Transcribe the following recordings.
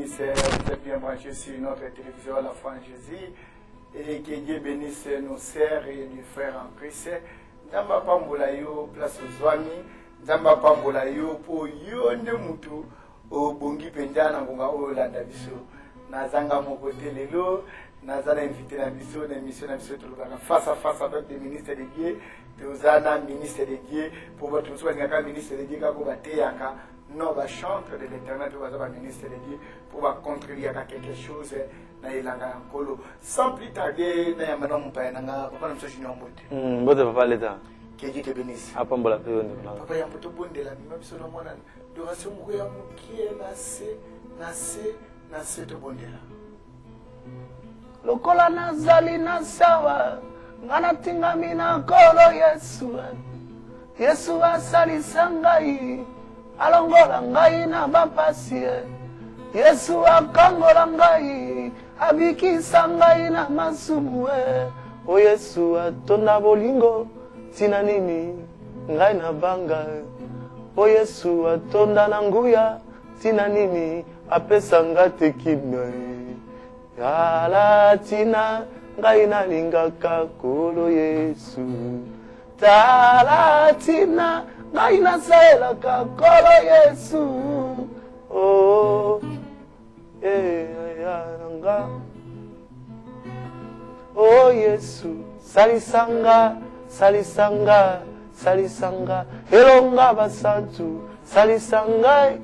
bénisse, vous êtes bien branchés sur notre télévision à la foi en Jésus. Et que Dieu bénisse nos sœurs et nos frères en Christ. Nzamba pambola yo place Zwami, Nzamba pambola yo po yo nde mutu o bongi pendana ngonga o landa biso. Nazanga moko lelo, nazala invité na biso na émission na biso tolobaka face à face avec des ministres de Dieu, tozana ministre de Dieu pour votre soigner ministre de Dieu kako bateyaka. Non, va chanter de l'Éternel pour avoir ministre de Dieu pour contribuer à quelque chose na ilanga nkolo. Sans plus tarder, na yamana mpaya nanga papa namso junior mbote. Mbote papa leta. Que Dieu te bénisse. Apambola pe yonde. Papa ya mbote bondela même so na mwana. Doration mko ya mukie na se to bondela. Lokola nazali na sawa ngana tingami na kolo Yesu. Yesu asalisa ngai. Alongola ngai na bapasi Yesu akangola ngai abikisa ngai na masumu o Yesu atonda bolingo tina nini ngai na banga o Yesu atonda na nguya tina nini apesa ngate kimya ala tina ngai na lingaka kolo Yesu talatina Gaina sela kakolo Yesu oh nanga oh Yesu salisanga elonga basantu salisanga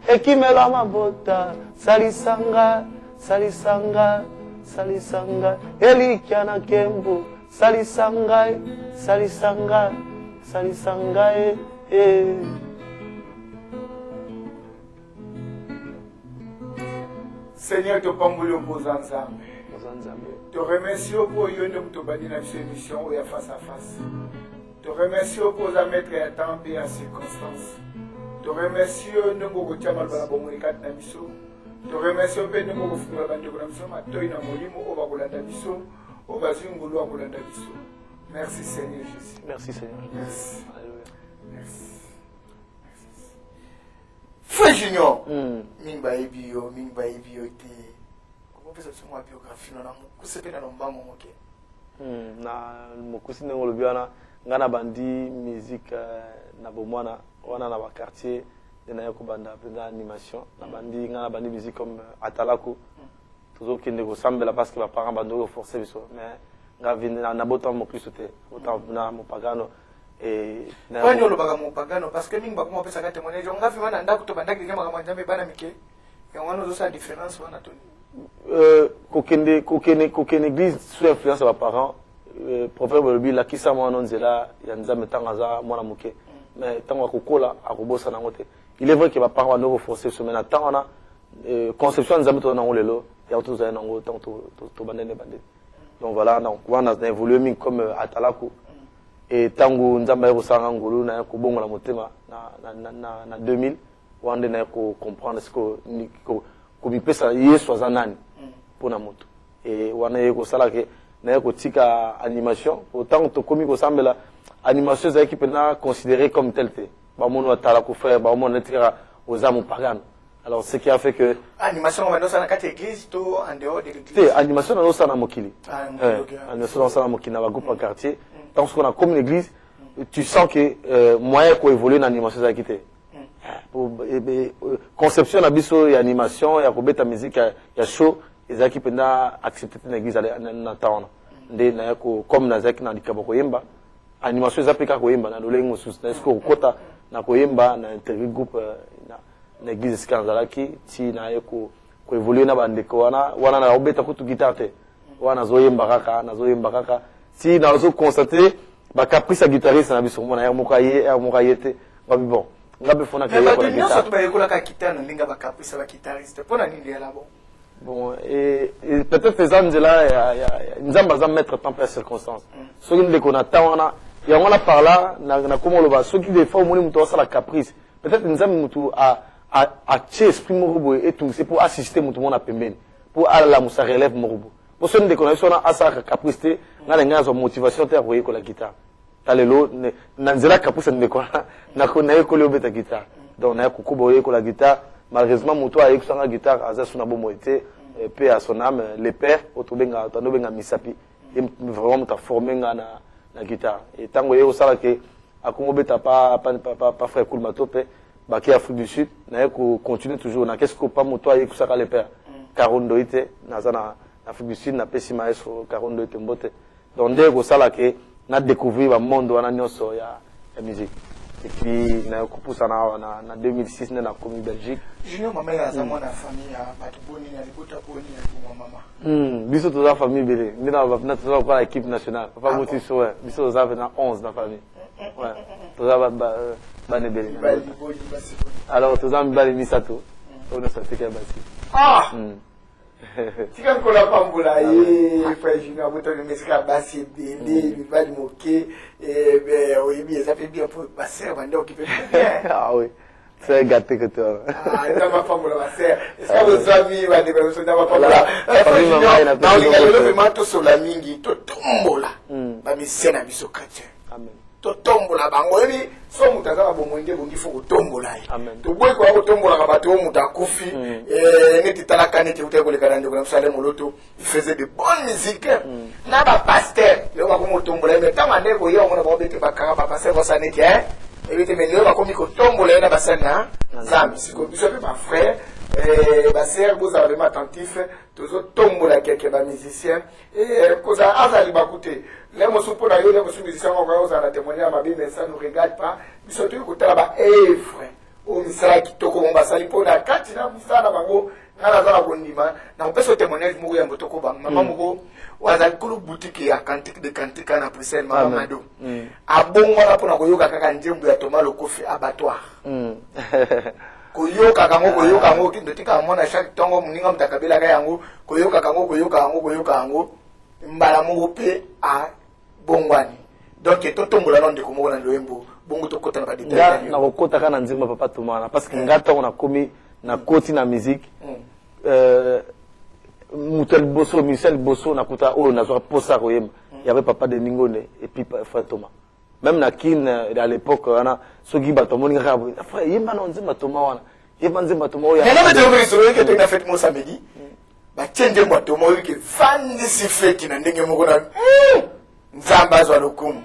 ekimelo mabota salisanga elikia na kembo Salisanga. Seigneur, te pamboulo pour Zanzambe. Te remercions pour yon de bani dans cette émission où il y a face à face. Te remercions pour la mettre à temps et à circonstances. Te remercions de beaucoup de mal dans la bonne na biso. Te remercions de beaucoup de fumba bande de mission ma toy na molimo au bakolanda biso. Merci Seigneur Jésus. Merci Seigneur. Merci. Merci. Frère Junior, mingba ebio te. Comment peut-ce que ma biographie na kusepe na lombango moke? Na mokusi na ngolobiana ngana bandi musique na bomwana wana na ba quartier na yako banda penda animation na bandi ngana bandi musique comme Atalaku. Toujours qui ne ressemble là parce que mes parents bando forcer biso mais ngavine na boto mo kristote boto na mo pagano et na kwa nyolo baga mo pagano parce que mingba kuma pesa ka témoignage ngafi wana ndako to bandaki kama kama njambe bana mike ya wana zo sa différence wana to kokene église sous influence de parents prophète bolobi la kisa mo nonzela ya nzambe tangaza mwana muke mais tango kokola akobosa na ngote il est vrai que mes parents bando forcer ce maintenant tant on a conception nzambe to na ngolelo ya tous un ango tant to bandene bandene donc voilà donc on a évolué comme Atalaku et tango nzamba ko sanga ngulu na ko bongola motema na 2000 wande na ko comprendre ce ko bipesa Yesu azanani pona moto et wana ko sala ke na ko tika animation autant to komi ko sambela animation za équipe na considéré comme tel te ba mono Atalaku frère ba mono netira aux âmes paganes. Alors, ce qui a fait que... Animation, on va dans la église, tout en dehors de l'église. Animation, on va dans Mokili. Animation, on va dans Mokili, dans le groupe en quartier. Tant qu'on a comme l'église, tu sens que moyen pour évoluer dans l'animation, ça a quitté. Conception, il y a animation, il y a robeta musique, il y a show, les équipes ont accepté l'église à l'intérieur. Comme dans l'église, dans le Yemba, animation, ils appliquent à Yemba, dans le Kota, dans Yemba, dans l'interview groupe, na église skanzalaki ti na yeko ko évoluer na bandeko wana na obeta kutu guitare wana zoyemba kaka ti na zo constater ba caprice guitariste na biso mona ya mokayete babi bon ngabe fona ka yeko la guitare mais ba yekola ka guitare na linga ba caprice ba guitariste pona nini ya labo bon et peut-être les angela ya nzamba za mettre temps par circonstance so nginde ko na tawana ya ngona par là na comment le va so qui des fois moni muto sa la caprice peut-être nzamba muto à esprit morobo et tout c'est pour assister tout le monde à pembeni pour aller la musa relève morobo pour ce ne déconner on a asa capricité ngana ngazo motivation te akoye ko la guitare talelo nanzela caprice ne déconner na ko na ko le beta guitare donc na ko boye ko la guitare malheureusement moto a écouté la guitare aza suna bomo été paix à son âme les pères otobenga tanobenga misapi vraiment ta formé na guitare et tango ye osala ke akongo beta pas frère cool matope ba ki Afrique du Sud na ko continuer toujours na qu'est-ce que pas moto a écouté les pères Karondo ite naza na Afrique du Sud na pesi maestro Karondo ite mbote donc dès ko sala ke na découvrir le monde wana nyonso ya musique. Et puis na kupusa na 2006 na komi Belgique. Junior mama ya za mwana famille ya batu boni na libota boni ya mama. Biso toza famille belé. Ndina na toza kwa équipe nationale. Papa moti so ouais. Biso toza na 11 na famille. Ouais. Toza ba ne belé. Alors toza mbali misato. On a sorti ka basi. Ah. Tika kola pambula ye frère Junior moto le mesika basi bébé lui va moquer et ben oui ça fait bien pour passer avant d'occuper bien. Ah oui. C'est gâté que toi. Ah, ça va pambula passer. Est-ce que vos amis va découvrir ça va pambula. Dans le vraiment tout sur la mingi to tombola. Ba misena bisokate. Amen. To tombola bango ebi so mutaza bomwenge bongi fo tombola. Amen. To boy ko tombola ka bato mutakufi neti talaka neti utekoleka ndeko na Salem Moloto, il faisait de bonnes musiques. Na ba pasteur yo ba ko tombola mais tama ndeko yo mona ba obete bakara ba pasteur ko saneti ebi te melio ba ko mi ko tombola na basana zambi siko biso pe ba frère ba sœur vous avez vraiment attentif tozo tombola quelques ba musiciens et koza azali bakute. Les mots pour la yole mosu musiciens on va oser la témoigner à ma vie mais ça nous regarde pas biso tu ko tala ba frère o misala kitoko mo basali po na kati na misala bango ngala za ko ndima na peso témoignage mo ya mbotoko ba mama mo wazali kulu boutique ya cantique de cantique na Bruxelles mama Mado abongo na pona ko yoka kaka njembu ya Thomas Lokofi abattoir koyoka kango kindo tika mona chaque tongo muninga mtakabela ka yango koyoka kango mbala mo pe a bongwani donc totombola non de komo na ndoembo bongo tokota na ba détails na kokota kana nzima papa tumana parce que ngata on a komi na koti na musique Moutel Bosso Michel Bosso na kuta o na zo posa koyem il y avait papa de Ningone et puis frère Thomas même na kin à l'époque wana soki ba tomoni nga frère yemba na nzima Thomas wana yemba nzima Thomas ya na mete ko solo ke tena fête mo samedi ba change mo Thomas ke fan si fête na ndenge moko na nzamba zo lokumu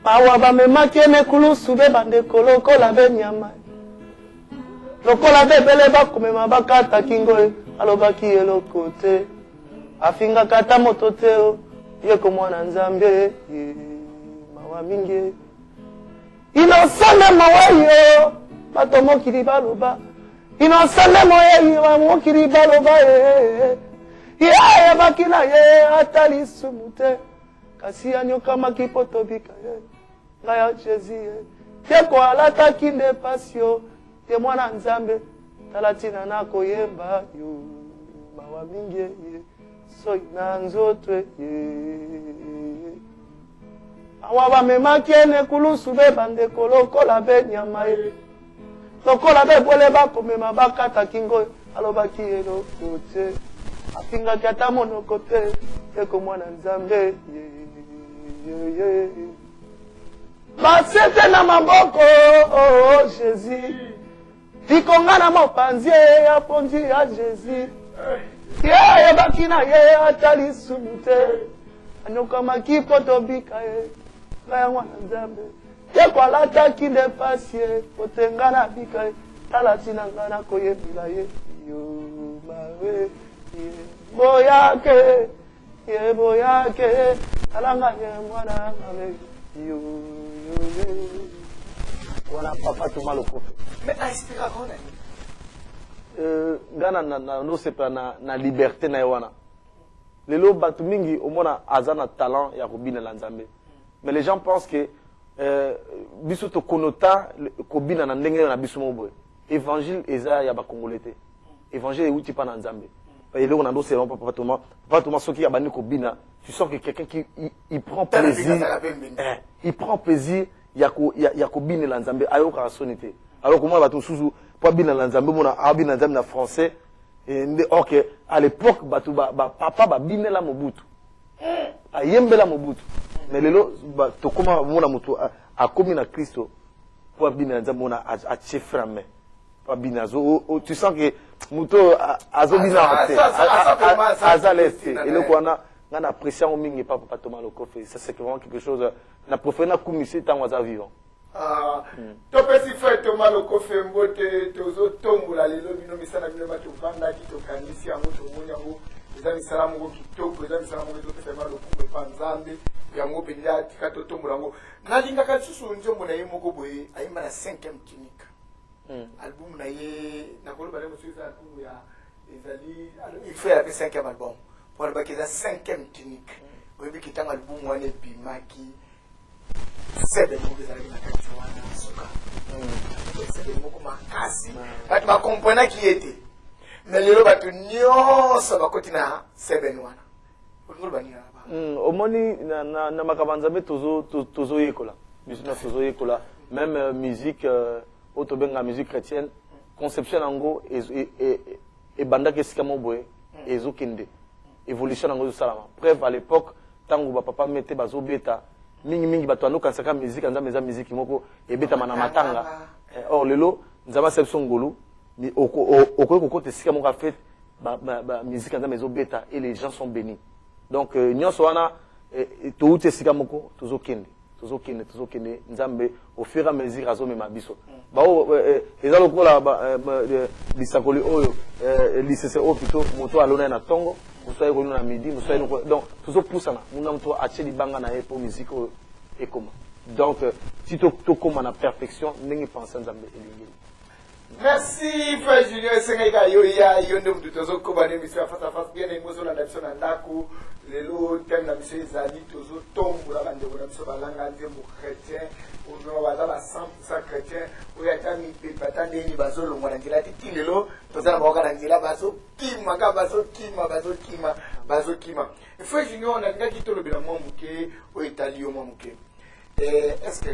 Pawa ba memaki emekulusu be bandeko lokola be nyama lokola be bele bakomema bakata kingo alobaki eloko te afinga kata moto te ye ko mwana nzambe mawa mingi inosane mawayo bato mokili baloba inosane moyeyo mokili baloba ye bakina ye atali sumute kasi anyoka makipoto bika ye ngaya Jésus ye ko alata kinde pasio ye mwana nzambe talatina na koyemba yo mawa mingi ye so na nzotwe ye awa ba memaki ene kulusu be bandeko lokola be nyama ye lokola be bole bakomema bakata kingo alobaki eloko te afingaki ata monoko te eko mwana nzambe basete na maboko Jésus tikonga na mopanzi aponzi ya Jésus ye yebaki na ye atali sumu te anokamaki poto bika ye ngaya mwana nzambe ye kwalataki nde pasi ye potenga na bika ye tala tina nga na koyebila ye yo mawe boyake ye boyake alanga ye mwana ngame yo wana papa Thomas Lokofi mais aspira kona ngana na no sepa na liberté na wana lelo batu mingi omona azana talent ya kobina la nzambe mais les gens pensent que biso to konota kobina na ndenge na biso moboy évangile eza ya ba congolais te évangile uti pa na nzambe et là on a dos c'est papa Thomas soki ya bani kobina tu sens que quelqu'un qui il prend plaisir il prend plaisir ya kobina la nzambe ayoka sonité alors comment batu susu pour bina la nzambe mona abina nzambe na français et OK à l'époque batu ba papa ba bina la mobutu ayembela mobutu mais lelo to koma mona mutu a komi na Christo pour bina nzamona a cheframe pas bina zo tu sens que muto azobina azaleste et le kwana ngana pression au mingi pas papa Thomas Lokofe ça c'est vraiment quelque chose na profena kumisi tant waza vivant to pesi fait Thomas Lokofe mbote tozo tombola lelo bino misana bino bato vanda ki to kanisi yango to monyango ezali salamu ko kitoko ezali salamu ko to sema lokumbe panzambe yango penja tika to tombola yango nalinga ka susu nzombo na yemo ko boye ayimba na 5e clinique album na ye na kolo bale mo suza album ya ezali il fait la 5e album pour le bac eza 5e clinique oyebi kitanga album wane bimaki sebe mo ezali na kati wana suka sebe mo ko makasi batu ba comprendre qui était mais lelo batu nyonso bakoti na sebe wana ngolo bania omoni na makabanza me tozo yekola musique tozo yekola même musique autobenga musique chrétienne conception nango et banda kesika moboye ezokende évolution nango salama preuve à l'époque tango ba papa mette bazobeta mingi bato anoka saka musique anda meza musique moko ebeta mana matanga or lelo nzama sepso ngolu ni oko kote sika moko fait ba musique anda mezo beta et les gens sont bénis donc nyonso wana to ute sika moko tozokende nzambe au fur et à mesure azomema biso bao eza lokola bisakoli oyo lisese o plutôt moto alona na tongo moto ko na midi moto donc tozopusana muna moto ache libanga na pour musique et comment donc si to comme na perfection ndenge penser nzambe elingi. Merci frère Julien Sengaika yoya yondo mtutozo koba ne mission face à face bien emozo na biso na ndako lelo thème na mission ezali tozo tombola bande bona biso balanga nzembo chrétien ozo baza ba 100% chrétien oya tami pe batande ni bazolo mwana ndila titi lelo tozala baoka na ndila bazo kima frère Julien on a nga kitolo bila mwa muke o italio mwa muke est-ce que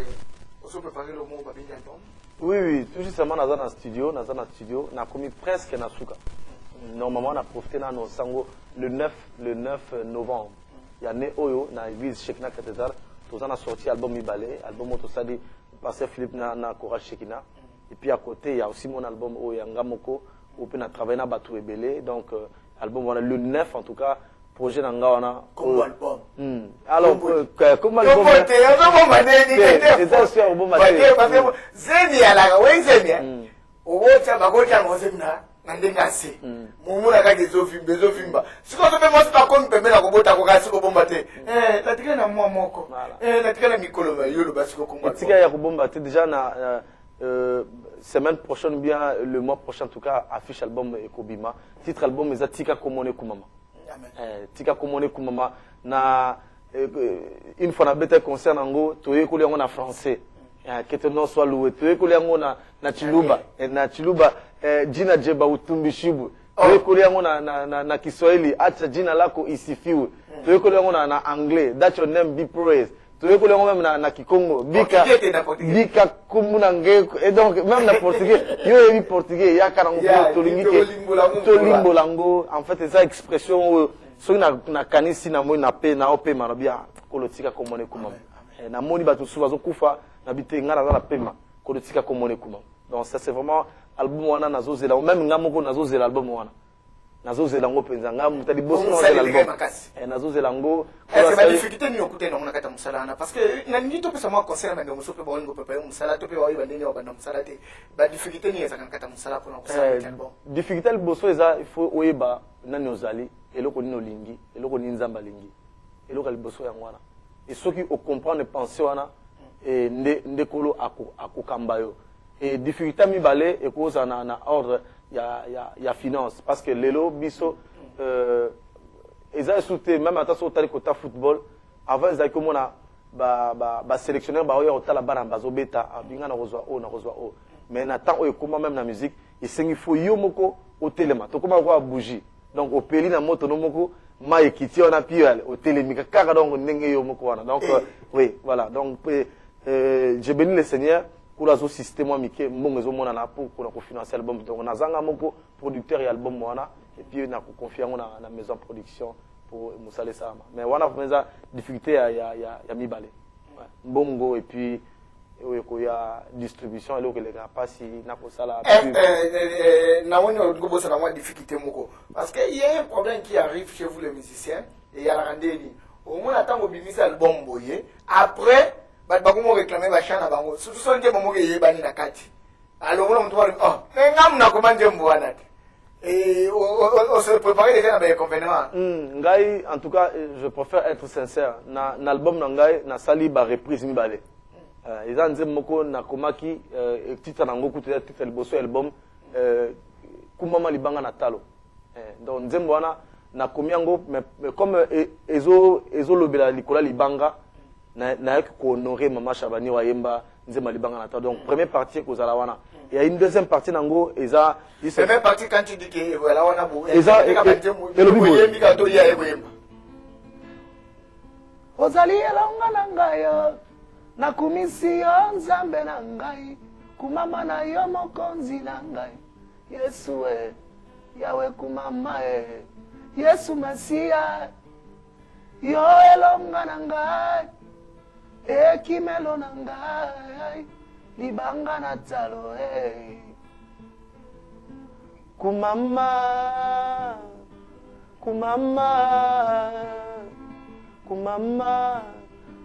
on peut parler le mot babindi album? Oui, tout justement, dans un studio, on a commis presque na suka. Normalement, on a profité dans nos sango le 9 novembre. Il y a né Oyo, dans l'église Shekina Cathédrale, tout on a sorti album Ibalé, album Motosadi, Pasteur Philippe na Courage Shekina. Et puis à côté, il y a aussi mon album Oyangamoko, où on a travaillé dans Batou Ebele. Donc, album, voilà, le 9 en tout cas. Projet d'Angawana. Comme album. Alors, comme album. C'est sûr, bon matin. Zeni ala, oui, Zeni. Owocha bagocha ngozemna, nandengase. Mumula kage zofimba. Siko zobe mo sipa kon pembela kobota ko kasi ko bomba te. Tatika na mwa moko. Tatika na mikolo ba yolo basiko ko ngwa. Tatika ya ko bomba te déjà na semaine prochaine bien le mois prochain en tout cas affiche album Ekobima. Titre album Ezatika Komone Kumama. Tika komone kumama na une fois na bête concert nango toye ko liango na français que ton nom soit loué toye ko liango na chiluba jina jeba utumbishibu toye ko liango na Kiswahili acha jina lako isifiwe toye ko liango na anglais that your name be praised toye ko liango même na Kikongo bika kumuna nge et donc même na portugais yo yebi portugais ya karango tolingi to limbo lango en fait ça expression so na kanisi na moi na pe na ope manobia kolotika komone kumama na moni batu suba zo kufa na bitenga na pema kolotika komone kumama donc ça c'est vraiment album wana nazozela même ngamoko nazozela album wana nazozela ngo penza ngamu tadi boss no album nazozela ngo est-ce que difficulté ni okuta na ngona kata musalana parce que na ngi to pesa mo concert na ngoso pe bongo pepe musala to pe wa ibandeni wa banda musala te ba difficulté ni ezaka kata musala pour na kusala album difficulté le bosso eza il faut oyeba nani ozali eloko nino lingi eloko ni nzamba lingi eloko le bosso ya ngwana et ceux qui au comprendre penser wana et ndekolo akukamba yo et difficulté mi balé et cause na ordre ya finance parce que lelo biso eza souté même attention tali kota football avant ils comme on a ba sélectionneur ba oyo otala bana bazobeta binga na rozwa o mais na temps oyo comment même na musique il sengi faut yo moko au téléma to comment quoi bougie donc au peli na moto no moko ma ekiti on a pial au télémika kaka donc ndenge yo moko wana donc oui voilà donc je bénis le Seigneur pour la système moi mike mbongezo mona na pour ko financer album donc na zanga moko producteur et album wana et puis na ko confier na maison production pour musale sama mais wana penza difficulté ya mibale mbongo et puis il y a distribution et les gars pas si na ko sala na woni go bossa na moi difficulté moko parce que il y a un problème qui arrive chez vous les musiciens et il y a la rendez-vous au moins attendre bimisa album boye après ba ko réclamer ba chana bango surtout son ke momo ke yebani na kati alors on doit ngam na ko manje mbwana et on se préparer déjà avec convenant ngai en tout cas je préfère être sincère na l'album na ngai na sali ba reprise mi balé eza nzembo moko na komaki titre nango kutu titre liboso album kumama libanga na talo donc nzembo wana na komiango mais comme ezo lobela likola libanga na yaki ko honorer Mama Shabani wayemba nzembo libanga na talo donc première partie ko zala wana il y a une deuxième partie nango eza première partie quand tu dis que voilà wana bo eza yembi ka to ya yemba ozali elonga na ngayo nakumisi yo nzambe na ngai kumama na yo mokonzi na ngai Yesu yawe kumama Yesu Masia yo elonga na ngai ekimelo na ngai libanga na talo kumama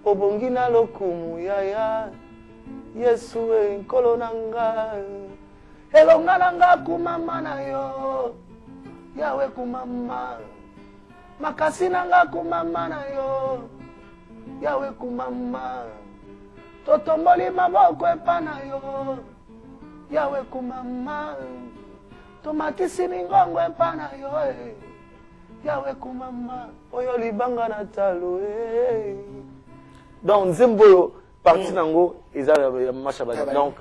obongi na lokumu yaya Yesu nkolo nanga elonga nanga kumama na yo yawe kumama makasi nanga kumama na yo yawe kumama totomboli maboko epa na yo yawe kumama tomatisi mingongo epa na yo yawe kumama oyo libanga na talo donc nzembo parti nango eza ya mashabani donc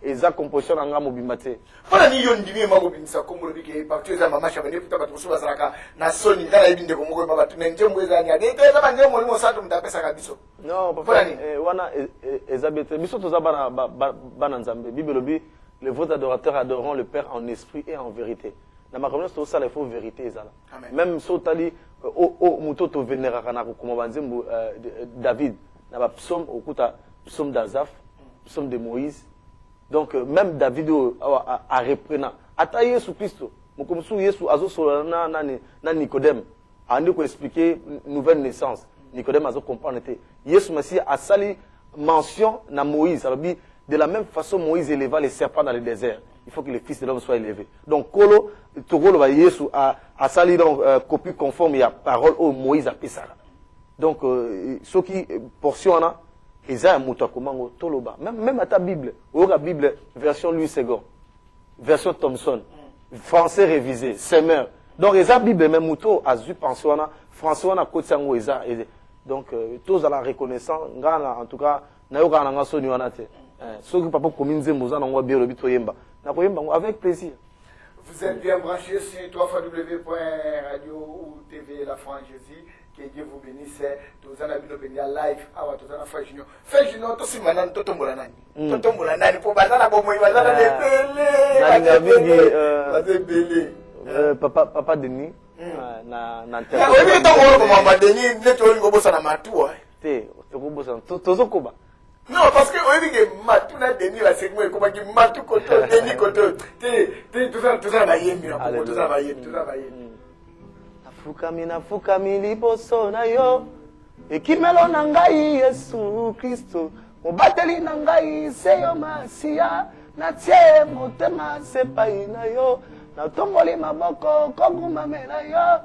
eza composition nanga mobimba te fala ni yo ndimi mako bimisa kombo bike parti eza mama shabani puta batu suba saraka na soni ndala ibinde ko moko baba tune nzembo eza nya de eza banje mo limo santu mtapesa kabiso non fala ni wana eza bete biso toza bana nzambe bibelobi les vrais adorateurs adoreront le Père en esprit et en vérité. Na makambo so sala il faut vérité ezala. Même so tali o muto to vénéra kana ko banzembo David na ba psaume okuta psaume d'Azaph, psaume de Moïse. Donc même David a reprenant ata Yesu Christo mokomsu Yesu azo solana na Nicodème andi ko expliquer nouvelle naissance. Nicodème azo comprendre te Yesu Messie a sali mention na Moïse alors de la même façon, Moïse éleva les serpents dans le désert. Il faut que le Fils de l'homme soit élevé. Donc, Kolo, Togolo va Yesu a sali donc copie conforme à parole où Moïse a pissé. Donc, ce qui portion là, ils ont un komango toloba. Même à ta Bible, la Bible version Louis II, version Thomson, français révisé, Semeur. Donc, ils ont Bible même mouto a zu pension là, François na kotiango ils ont. Donc, tous à la reconnaissance, en tout cas, na yoka na ngaso ni wana te. Ceux qui papa comme nzembo na ngwa bielo bito yemba na ko yemba avec plaisir. Vous êtes bien branchés sur www.radio ou TV La Foi en Jésus. Que Dieu vous bénisse. Tous en abino benia live awa tous en Frère Junior. Frère Junior to simana to tombola nani. To tombola nani po bazala bo moi bazala de belé. Papa Denis na ya wewe to ngoro mama Denis neto ngo bosa na matua. Te to ko bosa tozo koba. Non, parce que on dit que Matou n'a Denis la segment comment que Matou koto Denis koto tout ça va yembi tout ça va yembi nafukami liboso na yo ekimelo na ngai Yesu Kristo mobateli na ngai seyo Masia na tie motema sepai na yo na tomboli maboko kogumamela yo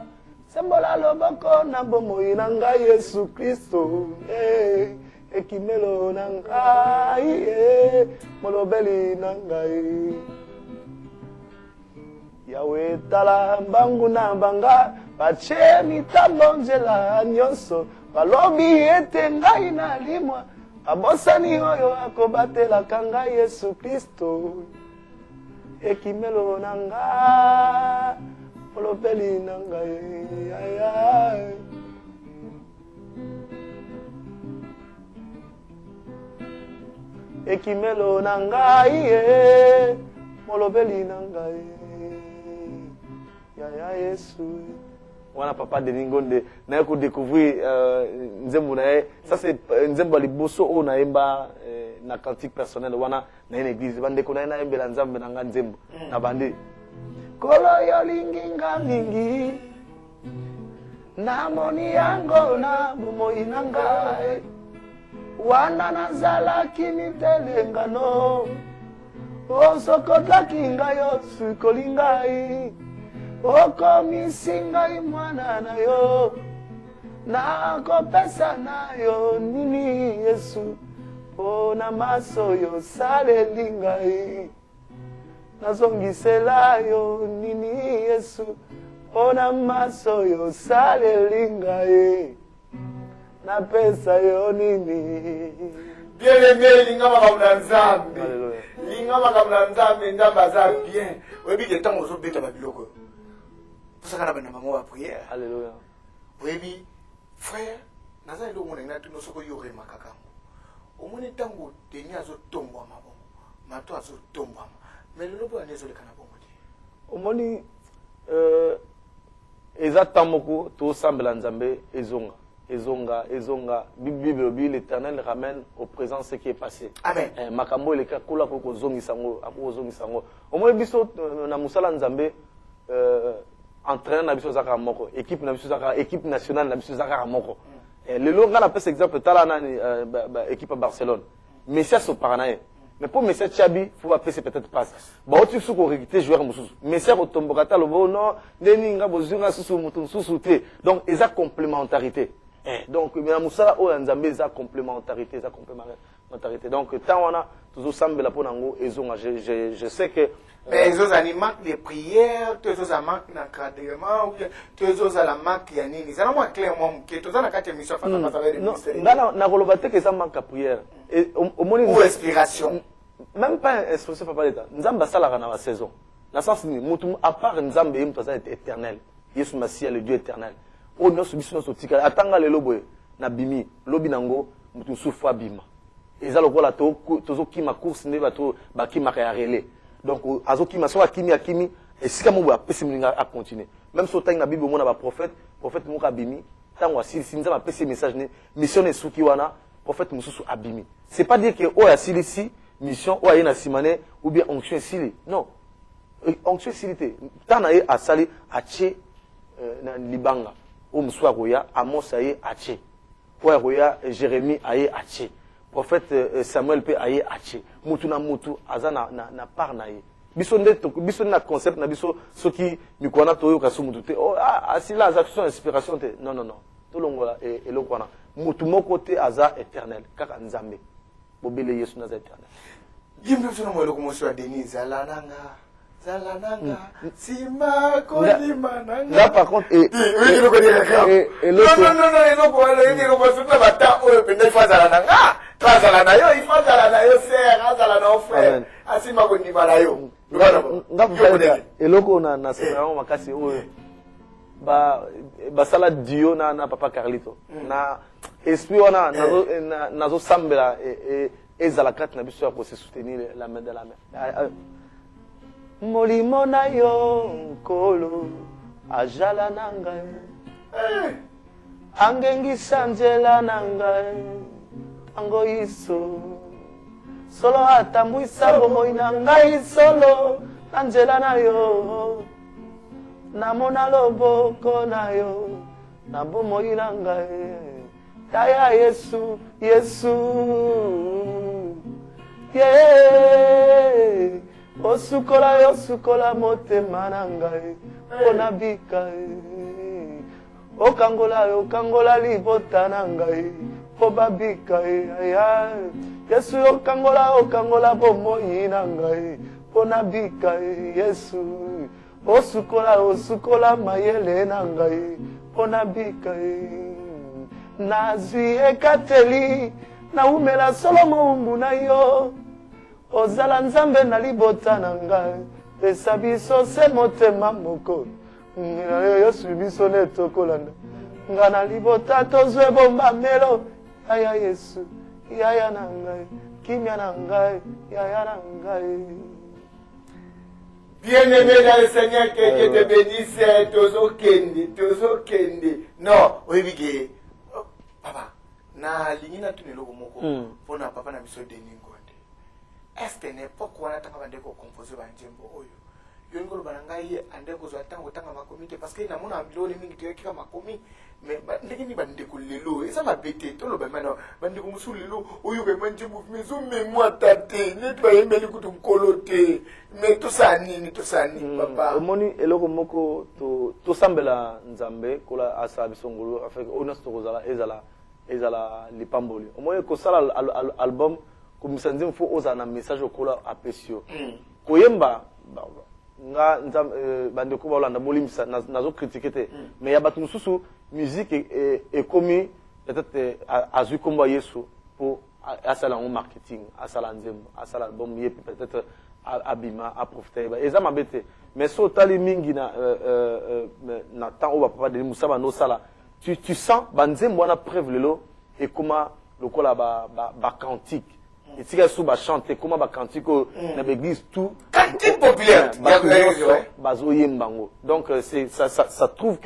sembola loboko na bomoi na ngai Yesu Kristo ekimelo na ngai molobeli na ngai yawe tala mbangu na banga bache mitambo nzela nyonso balobi ete ngai na limwa abosani oyo akobatelaka ngai Yesu Kristo ekimelo na ngai molobeli na ngai ekimelo na ngai molobeli na ngai yaya Yesu On a papa de Ningonde, n'a pas découvrir Nzembunae. Ça c'est Nzemba Liboso, on a emba na cantique personnel, on a une église. Bande qu'on a une embela Nzambe na Nzembo, na bande. Kolo yo linginga mingi, na moni yango na bumo inangai. Wana nazala kimi telengano, o sokota kinga yo sukolingai. Oko misinga imwana na yo na kopesa na yo nini Yesu ona maso yo sale lingai nazongisela yo nini Yesu ona maso yo sale lingai na pesa yo nini bien linga makamna Nzambe linga makamna Nzambe ndamba za bien webi de temps ozo beta babiloko pour ça qu'on a besoin de ma prière. Alléluia. Oui, frère, nous avons dit que nous avons dit que nous avons dit que nous avons dit que nous avons dit mais nous avons dit que nous avons dit exactement tout semble en Zambé ezonga Bible l'Éternel ramène au présent ce qui est passé. Amen. Makambo le kakula ko zongisango akozongisango. Au moins biso na musala Nzambe entraîneur na biso zaka moko équipe na biso zaka équipe nationale na biso zaka moko le longa na pese exemple tala na équipe à Barcelone Messi so paranae mais pour Messi Chabi faut pas passer peut-être passe ba otu su ko recruter joueur mususu Messi ko tombokata lo bono ndeni nga bozunga susu mutu susu te donc ils ont complémentarité donc na musala o Nzambe za complémentarité donc tant on a toujours semble la ponango ezonga je sais que mais ils ont un manque de prière, tous ont un manque d'encadrement, tous ont un manque de nini. C'est vraiment clairement que tous ont une émission face à face avec le ministère. Non, na rolobate que ça manque de prière. Ou inspiration. Même pas inspiration papa d'État. Nzamba sala na la saison. Na sens ni mutum à part Nzamba yim toza éternel. Yesu Masia le Dieu éternel. O no subiso no sotika atanga le loboye na bimi lobi nango mutum soufa bima. Eza lokola tozo kima course ne bato bakima ka relais. Donc azoki maso akimi et si comme on pesi mlinga à continuer même so tang na bible mona ba prophète mo ka bimi tango asili sinza ba pesi message ne mission ne suki wana prophète mususu abimi c'est pas dire que o asili si mission o ayena simane ou bien onction sili non onction silité tana ye asali ache na libanga o muswa koya amos aye ache o ya Jérémie aye ache prophète Samuel pe aye ache mutu na mutu aza na par na ye biso na concept na biso soki mikwana toyo kasu mutu te oh asila action inspiration te non to longola elokwana mutu moko te aza éternel kaka Nzambe bobele Yesu na za éternel yimbe sono mo eloko moso ya Denis Zalananga sima kolima nanga là par contre non c'est bata o pende fa Zalananga Zalana yo il faut Zalana yo sœur Zalana o frère asima kolima na yo eloko na sema makasi oyo ba sala dio na papa Carlito na esprit wana nazo sambela ezala kat na biso pour se soutenir la main de la main molimo na yo nkolo ajala na ngai angengisa nzela na ngai ango iso solo atambwisa bomoi na ngai solo na nzela na yo namona loboko na yo na bomoi na ngai taya Yesu yeah. Osukola motema na ngai pona bika okangola libota na ngai po babika ya Yesu okangola bomoi na ngai pona bika Yesu osukola mayele na ngai pona bika nazwi ekateli na umela solo moumbu na yo ozala Nzambe na libota na ngai pesa biso se motema moko Yesu biso ne tokolanda nga na libota tozwe bomba melo yaya Yesu yaya na ngai kimya na ngai yaya na ngai Bien-aimé dans le Seigneur, que te bénisse, Tozo Kende. Non, oui, papa, na lingina tu nilo moko, pona papa na biso deningo. Est-ce que n'importe quoi n'a pas de composer un jembo oyo? Yo ngolo banangai ande ko zwa tango tanga makomi parce que na mona biloni mingi te kika makomi mais ndenge ni bande ko lelo eza mabete to lo ba mana bande ko musu lelo oyo ke manje bu mezo memoi tate ne ba yemeli kutu mkolote mais to sani papa omoni eloko moko to sambela nzambe kola asa bisongolo afek onas to kozala ezala lipamboli omoni ko sala album komisa nzembo fo oza na message okola apesio koyemba nga bandeko balanda bolimisa nazo critiquer te mais ya batu mususu musique ekomi peut-être azui komba Yesu pour asala en marketing asala nzembo asala album ye peut-être abima a profiter eza mabete mais so tali mingi na temps o ba papa de musaba no sala tu sens banzembo na preuve lelo et comment lokola ba cantique et si elle va chanter comment va cantique dans l'église tout cantique populaire donc c'est ça prouve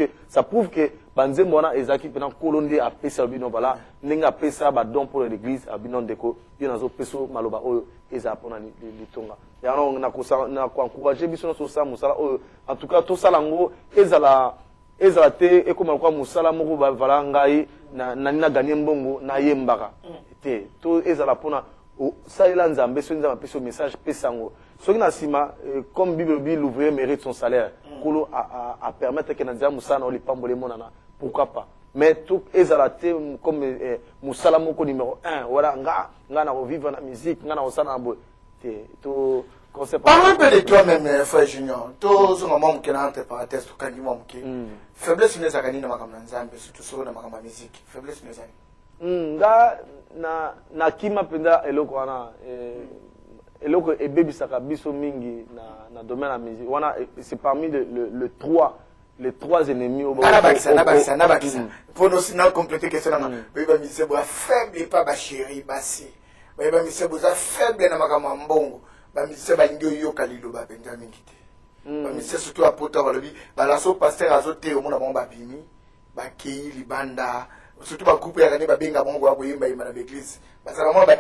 que banzembo na ezaki pendant kolonde a pesa bino voilà ninga pesa ba don pour l'église a bino ndeko yo nazo peso maloba oyo eza pona litonga ya na ko encourager biso no so musala oyo en tout cas to sala ngo ezala te ekoma kwa musala moko ba vala ngai na gagner mbongo na yembaka te to ezala pona ça il a nzambe so nzambe peso message pesango soki na sima comme bible dit l'ouvrier mérite son salaire kolo a permettre que nzambe musana oli pambole monana pourquoi pas mais tout ezalate comme musala moko numéro 1 voilà nga na vivre na musique nga na osana bo te to concept. Parle un peu de toi-même frère Junior to zo maman qui na entre parenthèses to kangi mom ki faiblesse ne zakani na makamna nzambe surtout sur na makamna musique faiblesse ne zakani nga na kima penda eloko wana eloko ebebisaka biso mingi na domaine la musique wana c'est parmi les trois ennemis au nabakisa pour nous sinon compléter question na ba mise bo faible pas ba chéri basi ba mise bo za faible na makama mbongo ba mise ba ndio yo kalilo ba penda mingi te ba mise surtout apota balobi ba la so pasteur azote o mona bon ba bimi ba kei libanda surtout ba couple ya kane ba benga bongo wa koyemba yemba na l'église parce que vraiment ba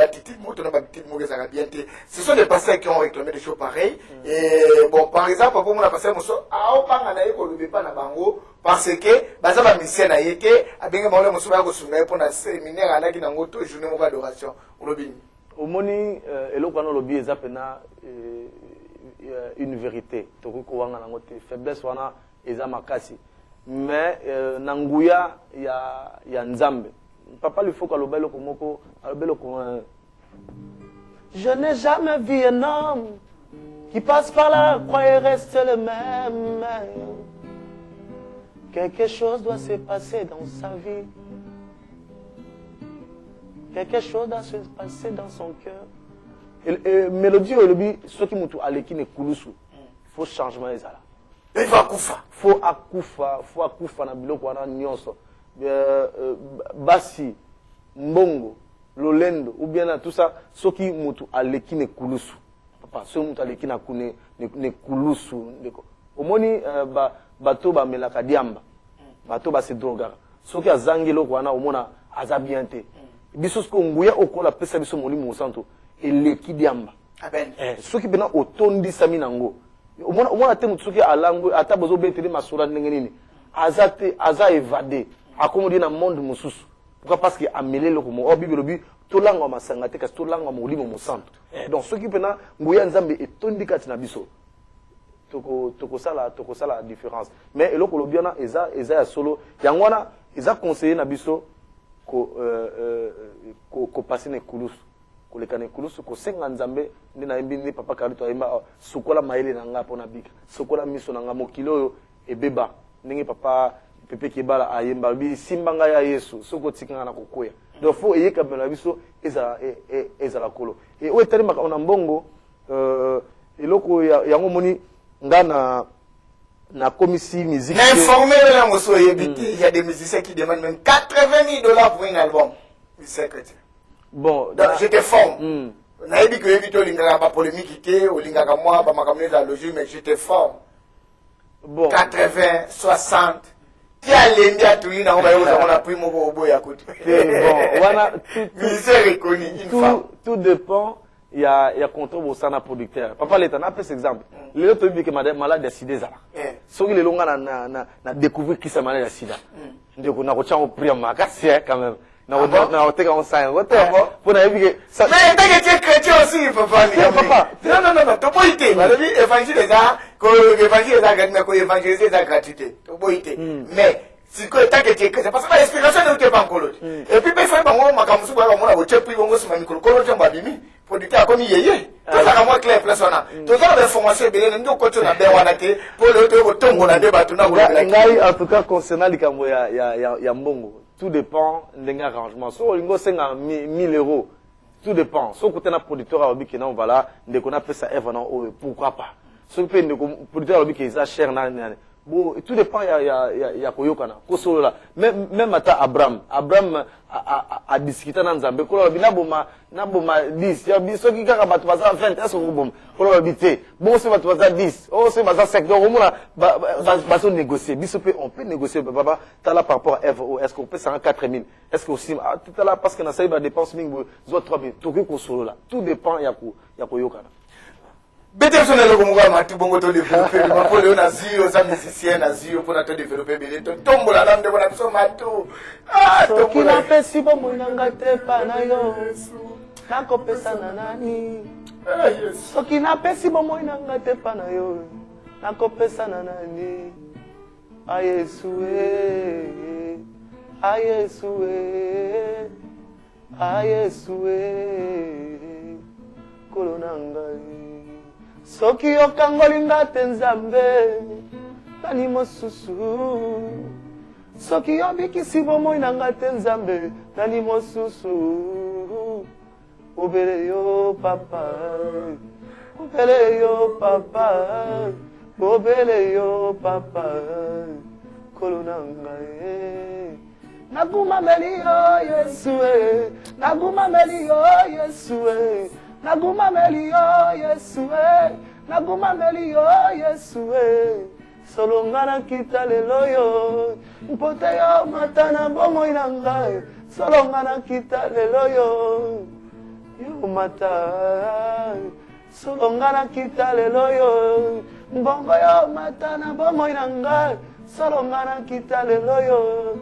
titi moto na ba titi moto ça va bien te ce sont des pasteurs qui ont réclamé des choses pareilles et bon par exemple pour moi la pasteur moso a opanga na yeko lobe pa na bango parce que baza ba mission na yeke abenga ba moso ba ko sunga pour na séminaire ala ki na ngoto journée mo adoration olobini omoni eloko na lobi eza pena une vérité to ko wanga na ngote faiblesse wana eza makasi mais nanguya ya nzambe papa lui faut kalobelo komoko alobelo ko je n'ai jamais vu un homme qui passe par là croit et reste le même quelque chose doit se passer dans sa vie quelque chose doit se passer dans son cœur mélodie olobi soki mutu aleki ne kulusu faut changement ezala il va kufa faut akufa na biloko wana nyonso basi mbongo lolendo ou bien tout ça soki mutu aleki ne kulusu papa so mutu aleki na kune ne kulusu ndeko omoni bato ba melaka diamba bato ba se drogara soki azangi loko wana omona azabiente biso sko nguya okola pesa biso molimo santo eleki diamba aben soki bena otondi sami nango omona te mutu soki alango ata bozo beteli masura ndenge nini aza évadé akomodi na monde mususu pourquoi parce que amele loko mo bible bi to langa masanga te kasi to langa molimo mosanto donc soki pena nguya nzambe etondi kati na biso toko sala différence mais eloko lobiana eza ya solo yango wana eza conseiller na biso ko passer ne kulusu koleka ne kulusu ko senga nzambe ndi na yembi ni papa Karito ayimba sukola maele na nga pona bika sukola miso na nga mokilo oyo ebeba ndenge papa pepe kebala ayemba bi simbanga ya Yesu soko tikanga na kokoya donc faut eyeka bela biso ezala kolo et o etali maka ona mbongo eloko yango moni ngana na commission musique informé là moso yebiti il y a des musiciens qui demandent même $80,000 pour un album du secret. Bon, je te forme. nayebi que yebi to lingaka ba polémique té o lingaka moi ba makamne za logique mais j'étais fort. Bon 80 60 qui a lendi à tout na on a pris mon bobo ya côté. Bon voilà tout dépend il y a contrôle au sana producteur. Papa l'état n'a pas cet exemple. Les autres dit que madame malade de sida ça. Ceux qui les longs na découvrir qui c'est malade de sida. Donc on a reçu au prix ma casse quand même. Na oteka on sai wote pour na yebi ça mais t'as que chrétien aussi papa non to boité malabi évangile ça ko évangile ça gratuité ko évangile ça gratuité to boité mais si ko t'as que c'est parce que l'inspiration ne t'est pas encore et puis faire bango makamusu ba mona bo chepi bongo sima mikolo ko lo bimi producteur comme yeye to ça moi clair persona to ça la formation belé ndo ko to na be wana te pour le to tongo na débat na ko ngai en tout cas concernant likambo ya mbongo. Tout dépend d'un arrangement. Si on a 1000 €, tout dépend. Si on a un producteur à l'objet, voilà, on a fait ça, pourquoi pas. Si on a un producteur à l'objet qui est cher, bon, tout dépend, il y a Koyokana. Même à Abraham a discuté dans Zambé, na boma 10, il y a ceux qui ont 20, est-ce que vous bon, bon, c'est 10, oh, c'est 5, donc on négocier, on peut négocier, papa, t'as là par rapport à FO, est-ce qu'on peut 4 000, est-ce qu'on aussi, tout à l'heure, parce qu'on a ça, il va dépenser, 3 000, tout dépend, il y a Koyokana. Bete sona le komuga matu bongo to développer ma pole na zio za musicien na zio pour to développer bele to tombo la lande bona biso matu to kila pesi bo moinanga te pa na yo na kopesa na nani so kila pesi bo moinanga te pa na yo na kopesa na nani a Yesu a Yesu a Yesu kolonanga soki okangolinga te Nzambe nani mosusu soki obikisi bomoi nanga te Nzambe nani mosusu obele yo papa obele yo papa kolonanga nagumameli yo Yesu nagumameli yo Yesu nagumameli yo Yesu nagumameli yo Yesu solonga na kita lelo yo mpote yo matana bomoi na ngai solonga na kita lelo yo mata solonga na kita lelo yo mbongo yo matana bomoi na ngai solonga na kita lelo yo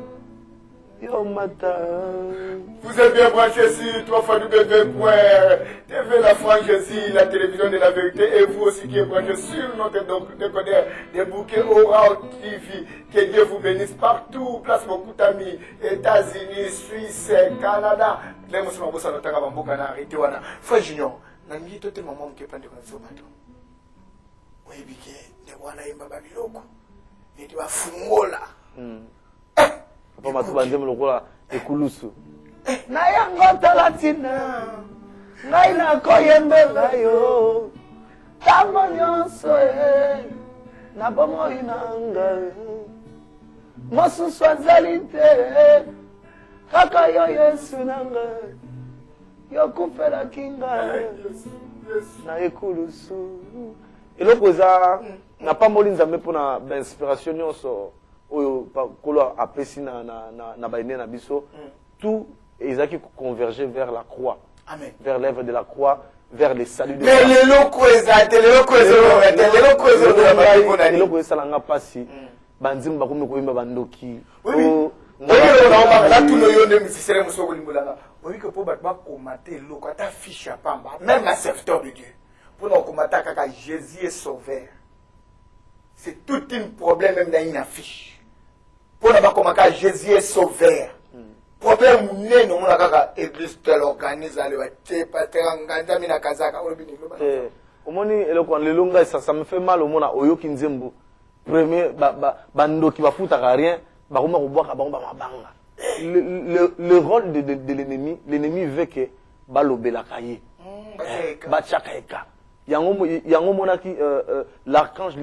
Vous êtes bien branchés sur www.tv La Foi en Jésus, la télévision de la vérité, et vous aussi qui êtes branchés sur notre décodeur des bouquets Oral TV. Que Dieu vous bénisse partout, place beaucoup d'amis, États-Unis, Suisse, Canada. Les musulmans bossent dans ta bamboka na arrêté wana. Frère Junior, na ngi to te maman qui prend de consomato. Oui bike, ne wana imba babiloko. Et tu vas fungola. Papa matu banzeme lokola ekulusu na yango talatina ngai na koyembela yo tango nyonso na bomoi nanga mosusu azali te kaka yo Yesu nanga yokufelaki ngai na ekulusu eloko eza na pamboli Nzambe mpona bainspiration nyonso oyo kolo apesi na baine na biso tout ezaki converger vers la croix. Amen. Vers l'œuvre de la croix, vers le salut de mais les locaux loko esalanga pasi banzimba bakomi koyimba bandoki oui là tout le monde musicien musoko limbolanga oui que pour battre commater loko ta fiche à pamba même un serviteur de Dieu pour nous commater kaka Jésus est sauveur. C'est tout un problème même dans une affiche. Pour ne pas commencer, Jésus est sauveur. Problème n'est non la église tel organise le pasteur nganda mina kazaka olobini au moni eloko le longa ça me fait mal au mona oyoki nzembo premier bando qui va foutre rien ba koma ko boka ba mabanga le rôle de l'ennemi veut que ba lobela kaye ba chakaeka yango monaki l'archange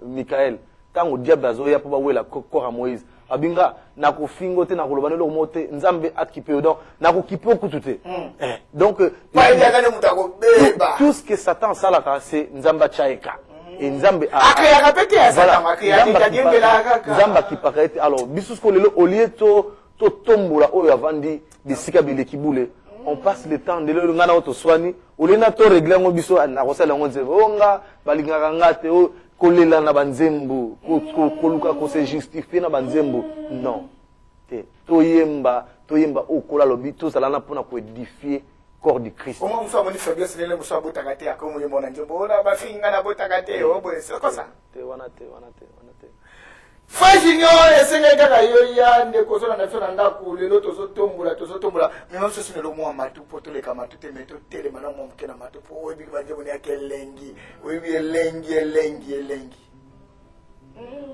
Michael quand au diable azoya pour ba wela corps à Moïse abinga na ko fingo te na ko lobane lo mote nzambe akipe donc na ko kipe okutu te donc tout ce que Satan salaka c'est nzamba chaika et nzambe akaya pété à Satan akaya nzamba ki pakete alors bisus ko lelo olieto to tombola oyo avandi bisika bilekibule on passe le temps de le ngana auto swani olena to régler ngo biso na ko sala ngo nzembo onga balingaka ngate o kolela na banzembo ko luka ko se justifier na banzembo non te toyemba okola lobi to sala na pona ko édifier corps du Christ comment vous avez faiblesse le muso abotakate akomo yemona nzembo na bafinga na botakate o boye c'est ça te wana te Frère Junior, essayez de ya ndeko zo na fera ndako lelo tozo tombola mais même ce le mot amatu pour tous les kamatu te meto tele mana mo mkena matu po webi baje boni akelengi webi elengi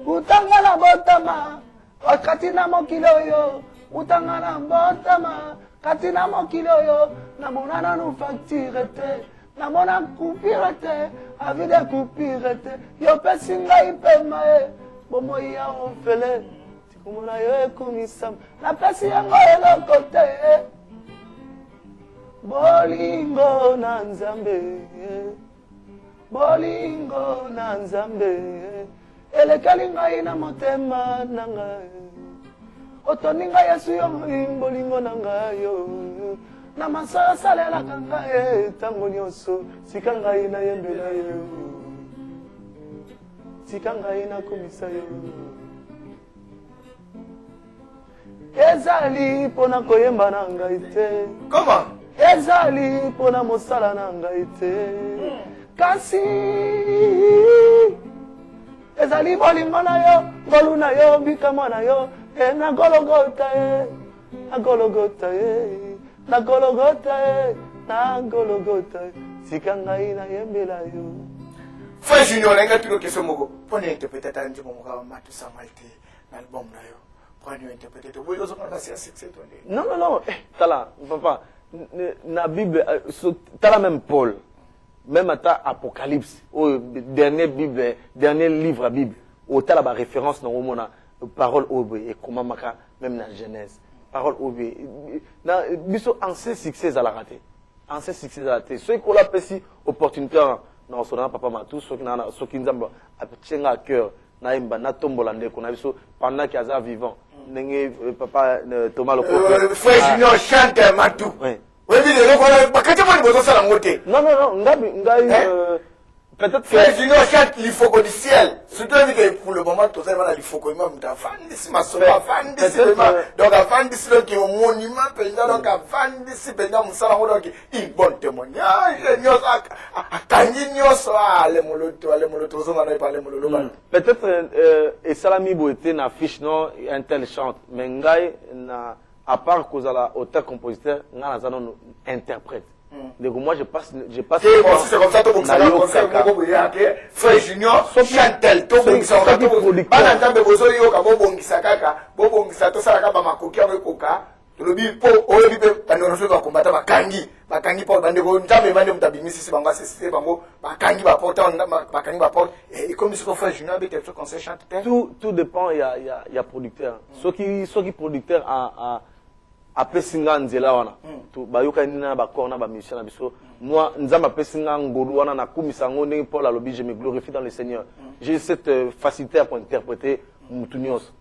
utangala botama wakati na mokilo yo utangala botama kati na mokilo yo na monana no facture te na mona coupure te avide coupure te yo pesinga ipema bomo ya ofele tikumona yo ekumisam na pesi yango eloko te bolingo na nzambe elekali ngai na motema na ngai otoni ngai yesu yo bolingo na ngai yo na masaya salelaka ngai ntango nyonso sika ngai na yembela yo tika ngai nakomisa yo ezali mpona koyemba na ngai te ezali mpona mosala na ngai te kasi ezali bolingo na yo ngolu na yo bikamwa na yo na gologota tika ngai nayembela yo. Frère Junior, on a toujours question moko. Prenez interpréter un petit moment quand Matou Samalté l'album là yo. Prenez interpréter. Vous voyez ça c'est non, tala papa na Bible tala même Paul. Même à Apocalypse, au dernier livre à Bible, au tala ba référence dans mona parole obe et comment maka même dans Genèse. Parole obe na biso ancien succès à la raté. Ancien succès à la raté. Ceux qui ont la pessi opportunité non sona papa Matou ceux qui nzamba a cœur na imba na tombola ndeko na biso pendant qu'il est vivant. Ndenge papa Thomas le prophète. Frère Junior chante Matou. Oui. Oui, non, peut-être que... Frère Junior chante l'Ifoko du ciel. Surtout que pour le moment, tout ça, l'Ifoko, donc, Afandis, qui est au monument, donc, Afandis, donc, il bon témoignage, peut-être, et Salami Boete n'a fiche, non, un tel chante, mais Ngai n'a... À part cause à la auteur-compositeur, on a un interprète. Donc moi je passe. C'est comme ça que Frère Junior, Chantel, tout dépend, il y a producteur. Ceux qui producteurs après singa nzela wana to bayoka nina ba corna ba musicien na biso moi nzamba pesinga ngolu wana na kumisa ngo ndenge Paul alobi je me glorifie dans le Seigneur. J'ai cette facilité pour interpréter mutunios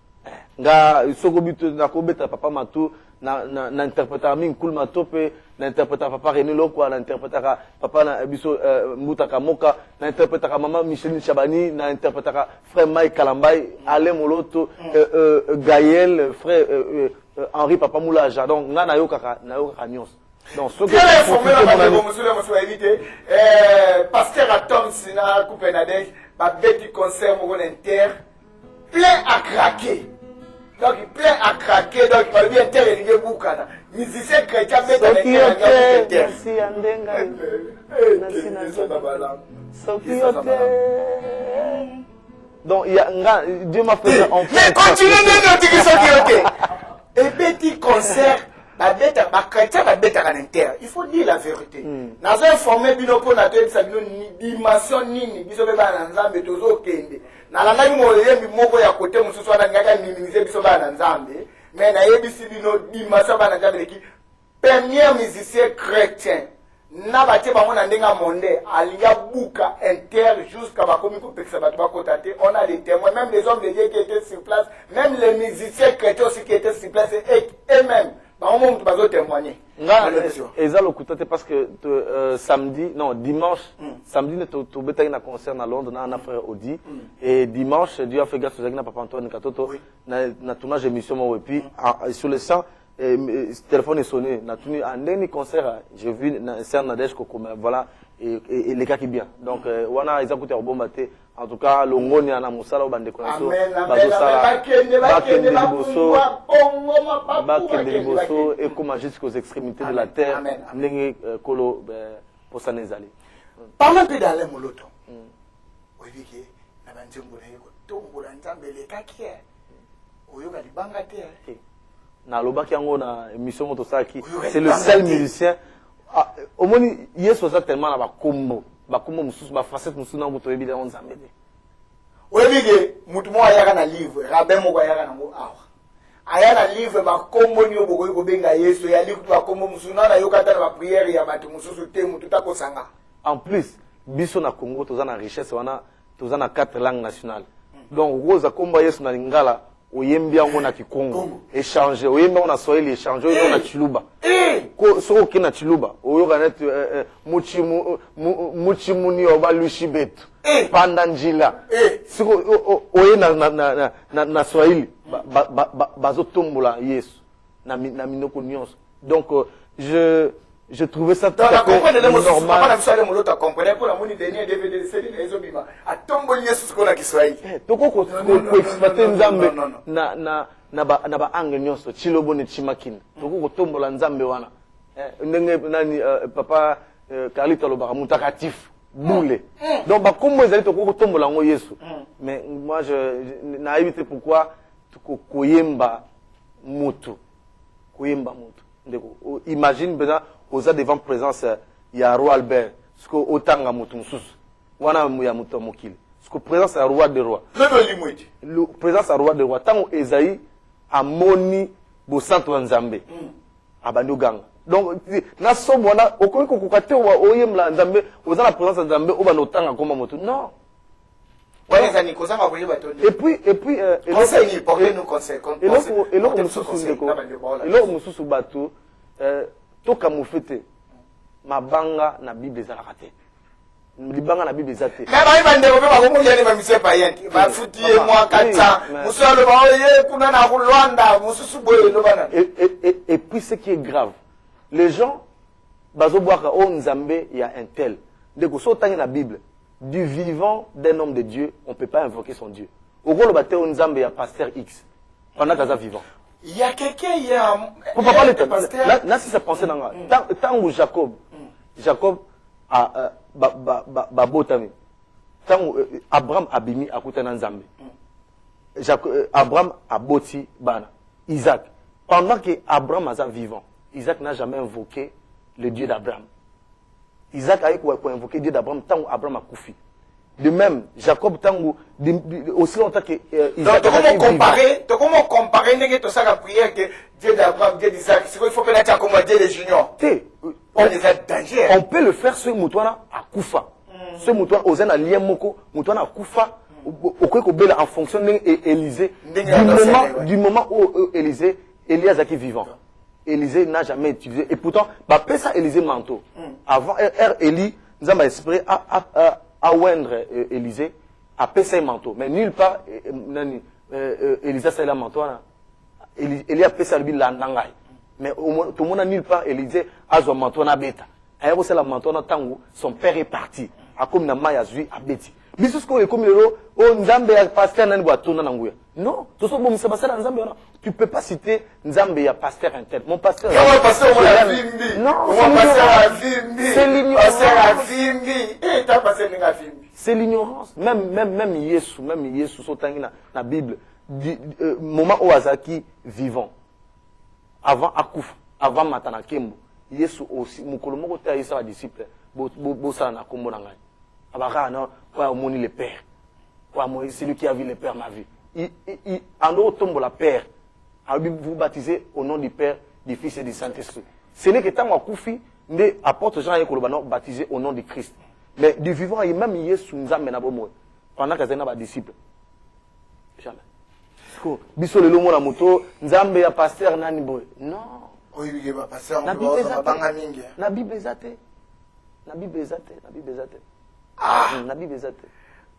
nga soko bitu na ko beta papa Matou na interpréter min cool matope na interpréter papa René Lokwa na interpréter papa na biso Mutaka Moka na interpréter maman Micheline Chabani na interpréter frère Mike Kalambay Alain Moloto Gaël frère Henri Papa Moula Jadon na yoka nyos donc ce que éviter pasteur Atom Sina Coupenadej ba beti concert mon inter plein à craquer donc il parle bien terre et lié boukana musicien chrétien bête à l'intérieur merci andenga donc il y a Dieu m'a fait mais continuez de dire ça qui était et petit concert Il faut dire la vérité. Nous avons informé Binopo na dimension nini biso beba na nzambe tozo kende. Na la ngai mo yembi moko ya côté mususu wana ngaka minimiser biso ba na nzambe, mais na yebisi bino dimension ba na nzambe ki premier musicien chrétien na batie bango na ndenga monde alia buka inter jusqu'à bakomi ko pekisa bato bakotate. On a des témoins, même les hommes de Dieu qui étaient sur place, même les musiciens chrétiens aussi qui étaient sur place et eux-mêmes témoigner. Et ça le parce que samedi, non dimanche, samedi tu bétail na concert à Londres na un frère Audi et dimanche Dieu a fait grâce à papa Antoine Katoto na tournage émission et puis sur le sang téléphone est sonné na tenu un dernier concert j'ai vu na scène Nadège Koko voilà et les gars qui bien donc wana ils ont coûté au bon maté. En tout cas, le ngoni ana musala au bande konaso bakende et comment jusqu'aux extrémités de la terre ndenge kolo pour ça nezali. Parlons un peu d'aller moloto. Oyiki na banzembo na yeko tongola nzambe le kakie. Oyoka libanga te. Na lobaki yango na émission moto saki c'est le seul musicien au moins yeso ça tellement na bakombo bakombo mususu ba facette mususu na moto ebile on zambede. Webige mutu mo ayaka na livre rabe mo ayaka na ngo awa. Aya na livre bakombo ni obokoyi ko benga Yesu ya liku bakombo mususu na yokata na ba prière ya bato mususu te mutu ta kosanga. En plus biso na Congo toza na richesse wana toza na 4 langues nationales. Donc roza kombo Yesu na lingala oyembi yango na Kikongo échanger oyembi on a Swahili échanger on a Chiluba ko soko kina Chiluba oyoka net muchimuni oba lushibetu panda njila soko oye na Swahili bazotombola Yesu na minoko nyonso. Donc je trouvais ça tout à fait normal. Toko exploiter nzambe na ba angle nyonso chilobo ne chimakina. Toko kotombola nzambe wana. Ndenge nani papa Carlito lobaka mutakatif boule. Donc ba kombo ezali toko kotombola ngo Yesu. Mais moi je na évité pourquoi koyemba mutu. Koyemba mutu. Ndeko imagine bena oza devant présence ya roi Albert ce que otanga mutu mususu wana ya mutu mokili ce que présence ya roi de roi le présence ya roi de roi tango Esaïe amoni bo centre wa Nzambe abandi oganga. Donc na somo wana okoki kokoka te oyemla Nzambe oza na présence ya Nzambe obana otanga koma mutu non. Et puis conseil portez-nous conseil mususu bato toka mufete mabanga na Bible ezalaka te libanga na Bible ezate mais ba ndeko pe ba komunjani ba mise payenti ba futie mwa kata musalo ba oye kuna na Rwanda mususu boye no bana. Et puis ce qui est grave les gens bazo boaka o Nzambe ya un tel ndeko so tangi na Bible du vivant d'un homme de Dieu on peut pas invoquer son Dieu okolo bate o Nzambe ya pasteur X pendant kaza vivant. Il y a quelqu'un hier. Pour pas parler là si ça pensait dans tant où Jacob a botami tant Abraham abimi akutana Nzambe Abraham a boti bana Isaac pendant que Abraham est vivant Isaac n'a jamais invoqué le Dieu d'Abraham. Isaac a invoqué Dieu d'Abraham tant Abraham a koufi. De même, Jacob Tango, aussi longtemps que Isaac. Donc, comment comparer tout ça la prière que Dieu d'Abraham, Dieu d'Isaac, il faut que l'on ait comme Dieu des juniors. On peut le faire ce moutouana à Koufa. Ce moutouana, aux en alliés moko, moutouana à Koufa, au Koufa, en fonction d'Élysée. Du moment où Élysée, Elias est vivant. Élysée n'a jamais utilisé. Et pourtant, bah, ça Élysée manteau. Avant, Élie, nous avons espéré à Wendre Élysée a payé un manteau mais nulle part Élysée c'est la manteau Élie a payé lui l'andangai mais tout le monde nulle part Élysée a son manteau na beta ailleurs c'est la manteau na tango son père est parti a comme na maya zui a beti biso ce qu'on est comme le o Nzambe ya pasteur nani boato na nguya non tout ça bon c'est pas ça Nzambe tu peux pas citer Nzambe ya pasteur intel mon pasteur non c'est l'ignorance même Yesu sotangi na Bible du moment où Azaki vivant avant Akouf avant matana kembo Yesu aussi mukolo moko te ayisa ba disciple bo ça na kombo na ngai abaka non quoi omoni le père quoi moi c'est lui qui a vu le père ma vie il en d'autres tombe la père vous baptisez au nom du Père, du Fils et du Saint-Esprit. Ce n'est que tant qu'on koufi, mais apôtre Jean et Kolobano baptisé au nom de Christ. Mais du vivant, il même Yesu Nzambe na bomo. Pendant que c'est disciple. Jamais. Biso le lomo la moto, Nzambe ya pasteur nani boy. Non. Oui, oui, pasteur. Na Bible ezate. Na Bible ezate. Ah. Na Bible ezate.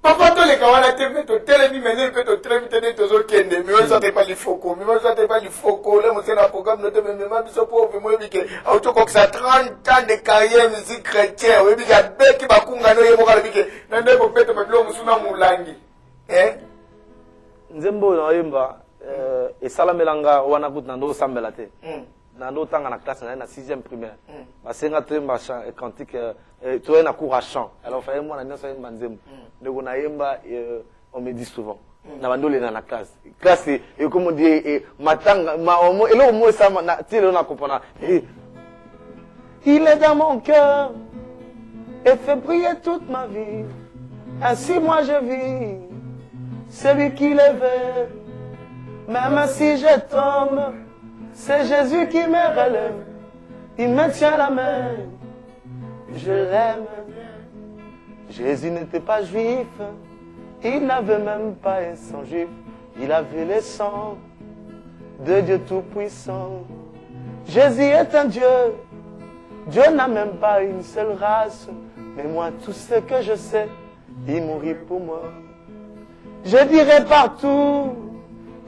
Papa, tous les camarades, tu télévis, mais tu es très vite, tu es au Kende, mais on ne s'attend pas les focaux, mais on ne s'attend pas les focaux, là, on s'est un programme, nous te même, mais ça pauvre, moi, mais que, auto comme ça, 30 ans de carrière musique chrétienne, oui, mais il y a des qui va kunga, nous, il y a des qui, n'a pas pu être, mais l'homme, sous la moulangi. Hein? Nzembo, na yemba, et salamelanga, wana kut nando sambelate. Nando tanga na classe, na 6e primaire. Basenga temba chant, et cantique, tu es na cours à chant. Alors, fallait moi, na nyosa yemba nzembo. Donc on a on me dit souvent na bandole dans la classe et comme on dit matanga ma homo et là au moins ça na tu on a compris il est dans mon cœur et fait briller toute ma vie ainsi moi je vis celui qui l'élève même si je tombe c'est Jésus qui me relève il me tient la main je l'aime. Jésus n'était pas juif, il n'avait même pas un sang juif, il avait le sang de Dieu Tout-Puissant. Jésus est un Dieu, Dieu n'a même pas une seule race, mais moi tout ce que je sais, il mourit pour moi. Je dirai partout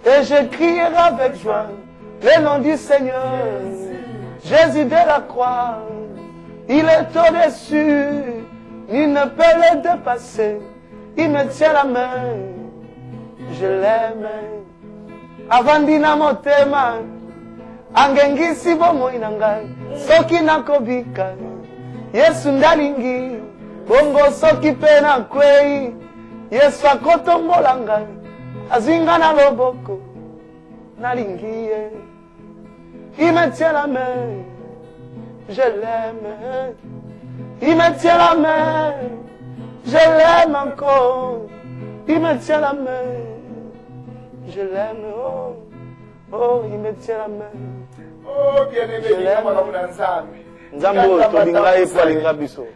et je crierai avec joie le nom du Seigneur, Jésus de la croix, il est au-dessus. Il ne peut le dépasser. Il me tient la main. Je l'aime. Avant dinamo tema. Angengisi bomo inangai. Soki nakobika. Yesu ndalingi. Bongo soki pena kwei. Yesu akotombola ngai. Azinga na loboko. Nalingiye. Il me tient la main. Je l'aime. Il me tient la main, je l'aime encore. Il me tient la main, je l'aime, oh, oh, il me tient la main. Oh, bien-aimé, Nzambo, tobinga epa linga biso.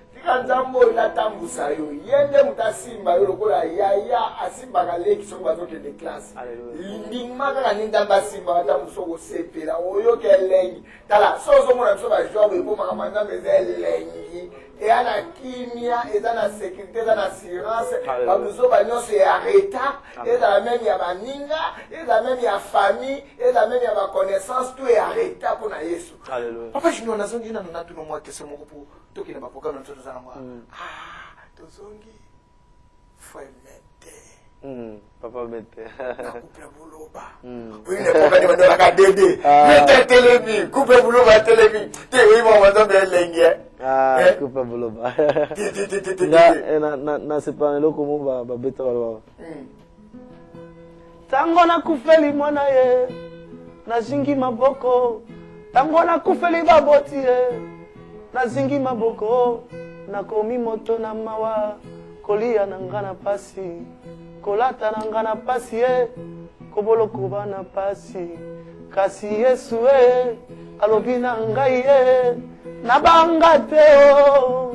Nzambo la tambusa yo yende mutasimba yo lokola yaya asimba kaleki soko bazoke de classe lindima kaka nindamba simba tambuso ko sepela oyo kelengi tala sozo mona biso ba job ko makamanda meze elengi et à la kimia et dans la sécurité dans l'assurance babuzo banyoso ya arrêta et dans la même ya baninga et dans la même ya famille et dans la même ya ba connaissance tout est arrêta pour na Yesu. Alléluia. Papa je nous nazongi na natu no moi question moko pour toki na ba programme ntoto za ngwa. Ah, tozongi faut mettre. Papa mette. Coupe bouloba. Oui, les problèmes de la dédé. Mettez télévi, coupe bouloba télévi. Té oui mon madame lengue. Ah, coupe bouloba. Na c'est pas loko mo ba beta ba. Tango na kufeli mwana ye. Na zingi maboko. Tango na kufeli baboti ye. Na zingi maboko. Na komi moto na mawa. Kolia na ngana pasi. Kolata na ngana pasi ye. Kobolo kuba na pasi. Kasi Yesu ye. Alobi na ngai ye. Nabanga te o.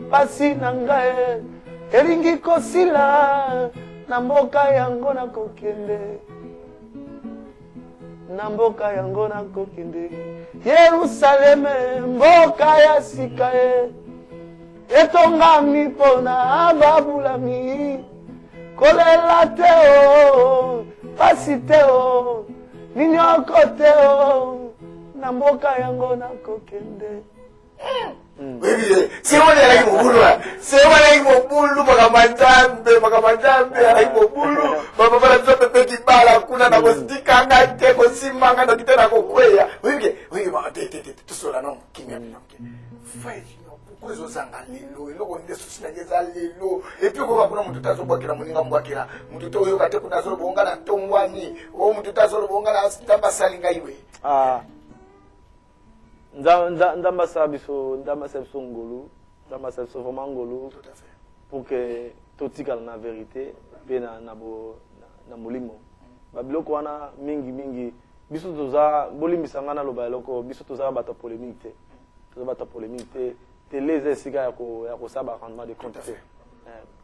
Pasi na ngai. Elingi kosila. Na mboka yango na kokende. Na mboka yango na kokende. Yerusaleme mboka ya sika ye. Etongami pona babulami. Kolela te o. Pasi te o. Ninyoko te o. Na mboka yango na kokende. C'est moi qui ai boulot. C'est moi qui ai boulot. Makamandambe, ai boulot. Papa la zope petit bala kuna na kostika ngate kosimanga na kitena kokweya. Oui, ma tete tout cela non kimia non. Fai pourquoi ils osent lelo eloko ndeso sina ngeza lelo et puis ko bakuna mutu tazobakira muninga mbakira mutu to yo kate kuna zolo bonga na tongwani o mutu tazolo bonga na stamba salinga iwe. ndamba sabiso ngolu, ndamba sabiso vraiment ngolu. Tout à fait. Pour que tout tika la vérité, bien na molimo. Babiloko wana mingi biso toza bolimisanga na loba loko biso toza bata polémique. Toza bata polémique. Télé esika ya ko saba rendement de compte.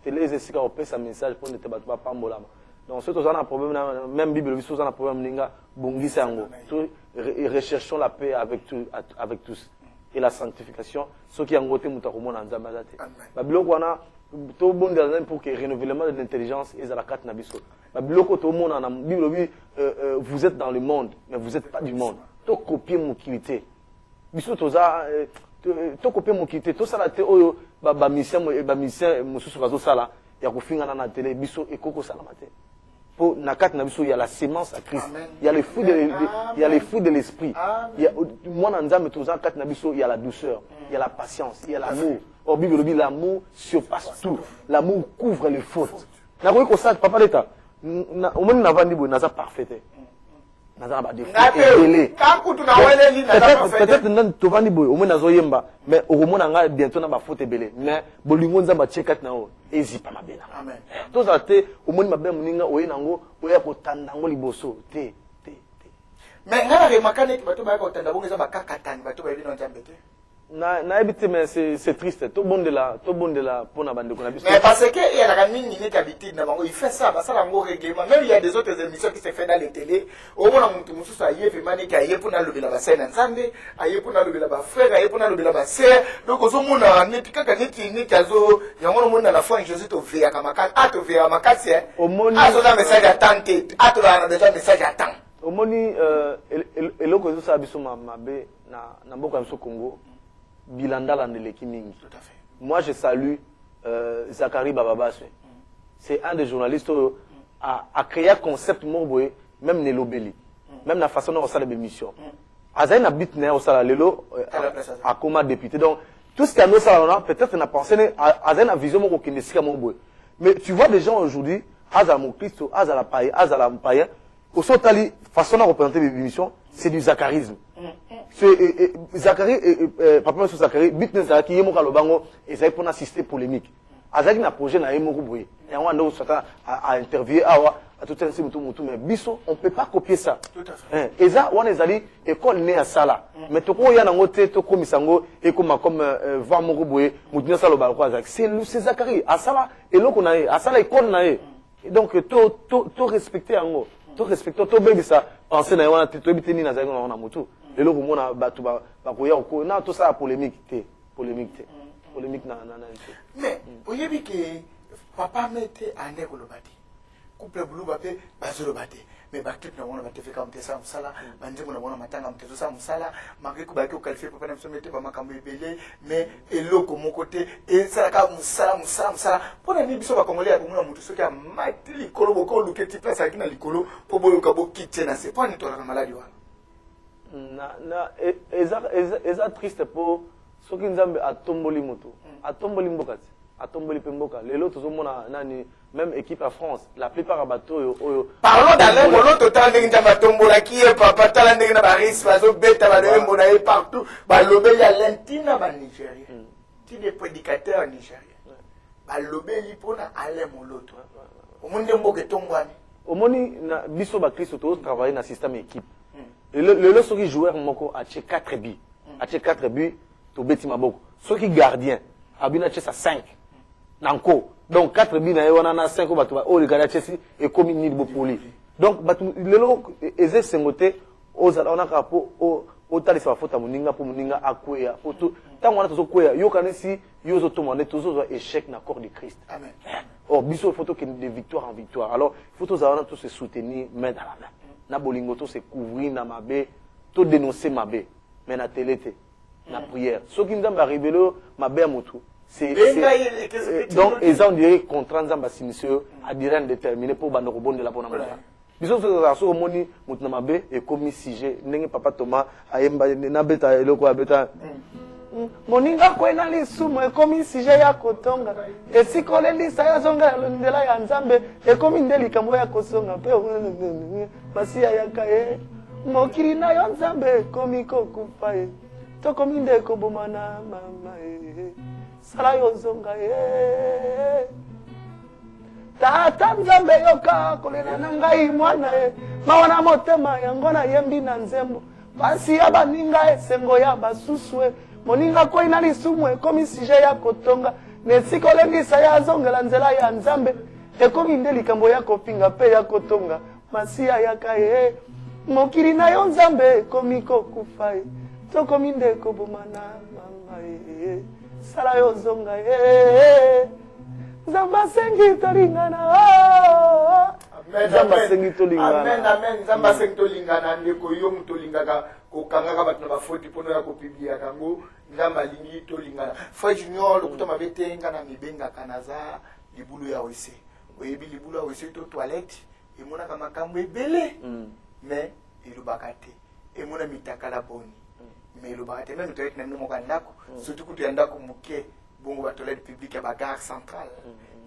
Télé esika o pesa message pour ne te battre pas pambolama. Donc ce toza na problème même Bible biso toza na problème ninga bongisa yango. Recherchons la paix avec tous et la sanctification ce qui yango te mutakomona nzamba zate. Babiloko wana to bon pour que renouvellement de l'intelligence et la carte nabiso. Babiloko to mona na Bible vous êtes dans le monde mais vous êtes pas du monde. To copier mon qualité. Biso toza to copier mon qualité to sala te oyo ba mission mususu bazo sala ya kofinga na télé biso ekoko sala mate. Pour na carte nabiso il y a la sémence à Christ. Il y a les fruits de l'esprit. Il y a moi na nzambe toza carte nabiso il y a la douceur, il y a la patience, il y a l'amour. Au Bible, l'amour surpasse tout. L'amour couvre les fautes. Na koyi ko sa papa d'État. Au moins na vandi bo na za parfait. Na za ba défaut. Peut-être nan to vandi bo au moins na zo yemba mais au moins nga bientôt na ba faute belé. Mais bolingo nzamba chekat na o ezi pa mabela. Amen. To za te au moins mabe muninga oye nango oya ko tanda ngo liboso te. Mais nga remarqué que bato ba ko tanda bongo za ba kakatani bato ba bino nzambe te. Na habité mais c'est triste tout bon de la pour na bande qu'on a mais parce que il y a la mingi n'est habitude na bango il fait ça ça la ngo règlement même il y a des autres émissions qui se fait dans les télé au moins muntu mususu aye vraiment ne kaye pour na lobela ba sena nzambe aye pour na lobela ba frère aye pour na lobela ba sœur donc ozo mona ne kaka ne kazo yango mona la foi Jésus to via kama kan ato via makasi azo na message attente ato na déjà message attend au moni eloko zo sa biso mabe na mboka ya Congo Bilanda Landeleki mingi. Tout à fait. Moi, je salue Zachary Bababaswe. C'est un des journalistes qui a créé un concept morboé, même Nelobeli. Même la façon dont on sait l'émission. Azaï habite né au Salalelo, à Coma député. Donc, tout ce qu'il y a dans salon, peut-être n'a pensé, Azaï a vision qui n'est pas morboé. Mais tu vois des gens aujourd'hui, Azal mon Christ, Azal la paille, Azal la paille, au Sotali, façon de représenter l'émission, c'est du zacharisme. Zachary, papa sur Zachary, business qui est mon calobango et ça est pour assister polémique. Azaki n'a projet n'a émo boui. Et on a à interviewer à tout un mutu mais biso on peut pas copier ça. Tout à fait. Et ça on est allé école né à Sala. Mais to ko ya na ngote to ko misango et comme voir mon boui mutu sala ba ko Azaki. C'est Zachary à Sala et l'autre on a à Sala école na et donc to respecter ango. To respecter to baby ça penser na wana to biteni na Zachary na mutu. Et là, on a battu na tout ça polémique na. Mais vous avez vu que papa mettait en écolobati. Couple blue bapé, bazolobati. Mais bactip na wana batefe comme ça musala, bande mona wana matanga mtezo ça musala, malgré que baki qualifié papa na msomete ba makambo ebele, mais eloko mon côté et ça ka musala. Pour na biso ba congolais ko mona mutu soki a matili kolobo ko luketi place aki na likolo po boyo ka bo kitche na c'est pas ni to la maladie wana. Eza triste pour ceux qui nzambe atomboli moto atomboli mboka atomboli pemboka lelo tozomona nani même équipe à France la plupart à bateau parlons d'aller molo total ndenge nzambe tombola qui est papa tala ndenge na baris bazo beta ba de mbona et partout ba lobeli à l'Intina ba Nigeria ti des prédicateurs nigériens ba lobeli pona aller moloto au monde mboka tongwani au moni na biso ba Christ to travailler na système équipe. Le soki joueur moko a 4 buts. A 4 buts, to beti maboko. Soki gardien, a bina sa 5. Nanko. Donc 4 buts na wana na 5 batu ba o le gardien Chelsea et comme ni bo poli. Donc batu lelo eze sengote oza ona ka po o talisa ba fota muninga po muninga akwea. Po to tango wana tozo kwea yo kanesi yo zo tomande tozo échec na corps de Christ. Amen. Or biso photo qui de victoire en victoire. Alors il faut tous avoir tous se soutenir main dans la main. Na bolingo to se couvrir na mabe to dénoncer mabe mais na télé té na prière ceux qui nzamba rebelo mabe motu c'est donc ils ont dirait contre nzamba sinisio a dire déterminé pour bando rebonde la bona mabe biso so moni mutu na mabe et comme sujet ndenge papa Thomas ayemba na beta eloko abeta moninga kwena lisumu ekomi sujet ya kotonga esikole lisa ya zonga ndela ya nzambe ekomi ndelika mo ya kosonga pe basi ya kae mokiri na yo nzambe ekomi kokufa tokomi ndeko bomana mama sala yo zonga tata nzambe yoka kolela na ngai mwana mawana motema yango na yembi na nzembo pasi ya baninga esengo ya basusu moninga koi na lisumu ekomi sije ya kotonga nesiko lengisa ya zongela nzela ya nzambe ekomi nde likambo ya kopinga pe ya kotonga masiya yaka mokili na yo nzambe ekomi kokufa tokomi nde kobomana mama sala yo zonga Zamba sengi tolingana. Zamba sengi tolingana. Amen, amen. Zamba sengi tolingana. Ndeko yo mutolingaka. Kokanga batu na bafoti pono ya kopibia kango. Zamba lingi tolingana. Foi junior lokuta mabete ngana mibenga kanaza libulu ya wese. Oyebi libulu ya wese to toilette. Emona kama kambo ebele. Mais ilubakate. Emona mitakala boni. Mais ilubakate même toilette na moko ndako. Surtout kutu ya ndako muke. Bon, la toilette publique, il y a la gare centrale,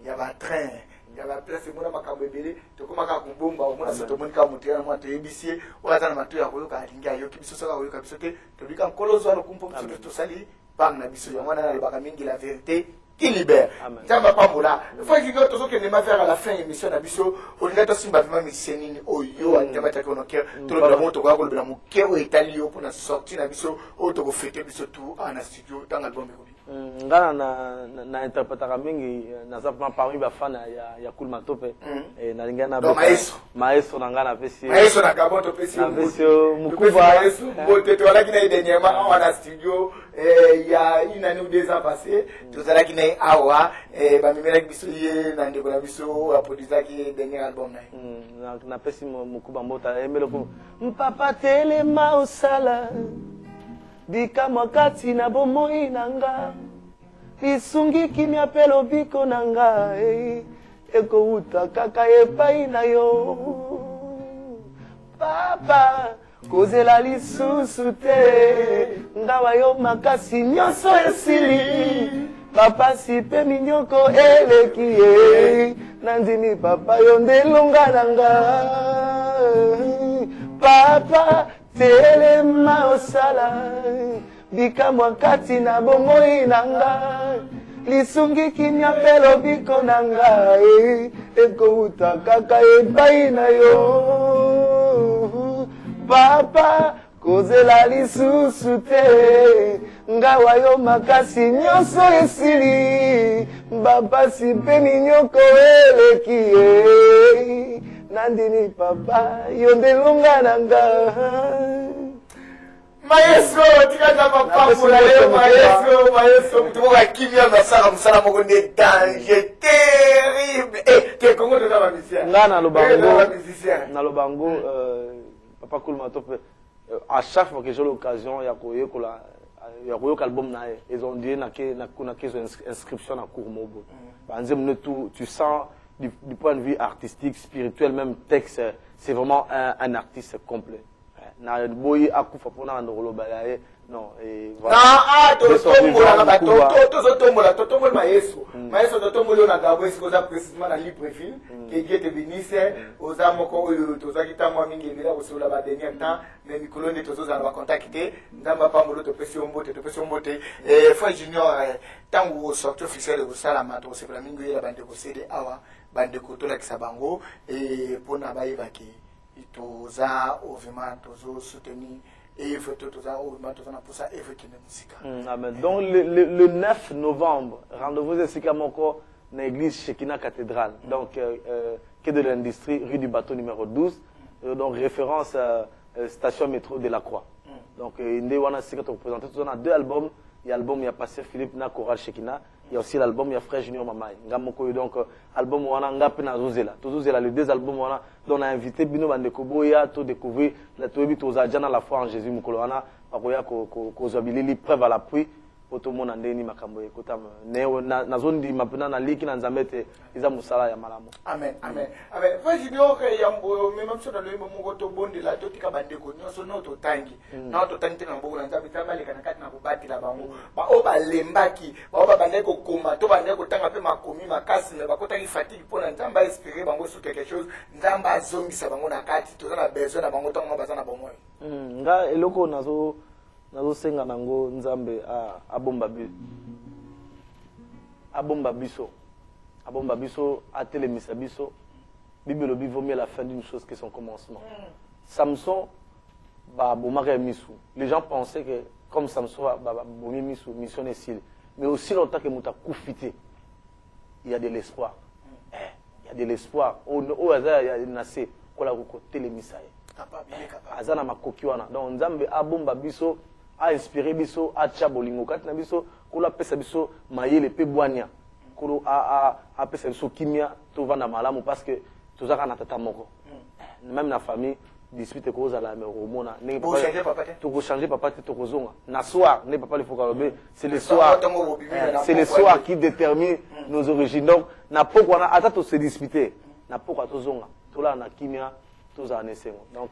il y a le train, il y a la place, il y a la cabine, tu comme un bomba, au moins, c'est tout le monde qui a monté à moi, tu es ébissé, ou à la mature, à Royo, à Linga, qui se sera au capsoté, tu dis qu'un colosso, le compo, tout sali, par la mission, on a les bagamines, la vérité, qui libère. Ça va pas là. Il faut que je dise que je vais faire à la fin de l'émission, on a aussi un mission, au yo, à Tabata, qu'on a cœur, tout le monde, tout le monde, qui est italien pour la sortie, la mission, auto fêter, tout en studio, dans l'album. Ngana na interprétaka mingi naza pa parmi ba fan ya Cool Matope na lingana ba maestro na ngana pesi maestro na kaboto pesi mukuba bote to la kina dernièrement en studio ya une année ou 2 ans passé to za la kina awa ba mimela biso ye na ndeko na biso apodisa ki dernier album na pesi mukuba mbota emelo ko mpapa telema osala Bika mwakati na bomoi nanga Lisungi kimya pelo biko nanga Eko uta kaka epai na yo Papa kozela lisusu te Ngawa yo makasi nyonso esili Papa sipe minyoko eleki Nandini papa yo ndelunga nanga Papa telema osala bika mwakati na bomoi nanga lisungi kimya pelo biko nanga eko uta kaka epai na yo papa kozela lisusu te ngawa yo makasi nyonso esili bapasi pe minyoko eleki Nandini papa yondelunga nanga Maestro tikaza papa mula yo maestro tumoka kimia masaka musala moko ne danger terrible te Congo de la musicien ngana lo bango papa Cool Matope à chaque fois que j'ai l'occasion ya koyekola album na ils ont dit na kuna kezo inscription na cours mobo banzem tu sens du point de vue artistique, spirituel, même texte, c'est vraiment un artiste complet. Na boyi akufa pona ndolo balaye non et voilà. Totombola maestro totombola na gabo esikoza précisément na libre film qui était bénissé aux amoko toza kitamo mingi bila osola ba dernier temps mais mikolo ne tozoza ba contacter ndamba pambolo to pesi ombote foi junior tangu sortie officielle au salama to c'est la mingi ya bande ko CD awa bande ko to la kisabango et pona bayebaki toza ovement tozo soutenir et donc le 9 novembre, rendez-vous à Sikamoko, dans l'église Shekina Cathédrale, donc quai de l'industrie, rue du bateau numéro 12, donc référence station métro de la Croix. Donc il y a 2 albums, il y a l'album, il y a Pasteur Philippe na Choral Shekina, il y a aussi l'album, il y a Frère Junior Mamai. Donc album on a ngapé na Zuzela. Zuzela les 2 albums on a donc on a invité Bino Bandekoboya to découvrir la toebi to za jana la foi en Jésus mukoloana pakoya ko zabilili preuve à l'appui pour tout le monde ndeni makambo ekota na zone di mapena na liki na nzamete iza musala ya malamu. Amen. Foi junior yambo même sur le mongo to bondi la to tika bandeko nyonso no to tangi na to tangi na mbogo na nzambe tabale kana kati na kubati la bango ba oba lembaki ba oba bandeko koma to bandeko tanga pe makomi makasi me bakota ki fatigue pona nzamba inspirer bango sur quelque chose nzamba zongisa bango na kati to na besoin na bango tonga bazana bomoy. Nga eloko nazo nazo senga nango nzambe abomba biso atelemisa biso. Bible lobi vaut mieux la fin d'une chose que son commencement. Samson bomaka misu. Les gens pensaient que comme Samson bomé misu mission est sile. Mais aussi longtemps que muta koufité, il y a de l'espoir. Il y a de l'espoir. Au hasard il y a nasé kola ko telemisa. Azana makoki wana. Donc nzambe abomba biso, a inspiré biso, a tcha bolingo kati na biso, kola pesa biso mayele pe bwania. Kolo a pesa biso kimia to vanda malamu parce que tozaka na tata moko. Même na famille dispute ko za la mais romona. To changer papa te to kozonga. Na soir, ne papa le faut kalobe, c'est le soir. C'est le soir qui détermine nos origines. Donc na poko na ata to se disputer. Na poko to zonga. To la na kimia to za nesengo. Donc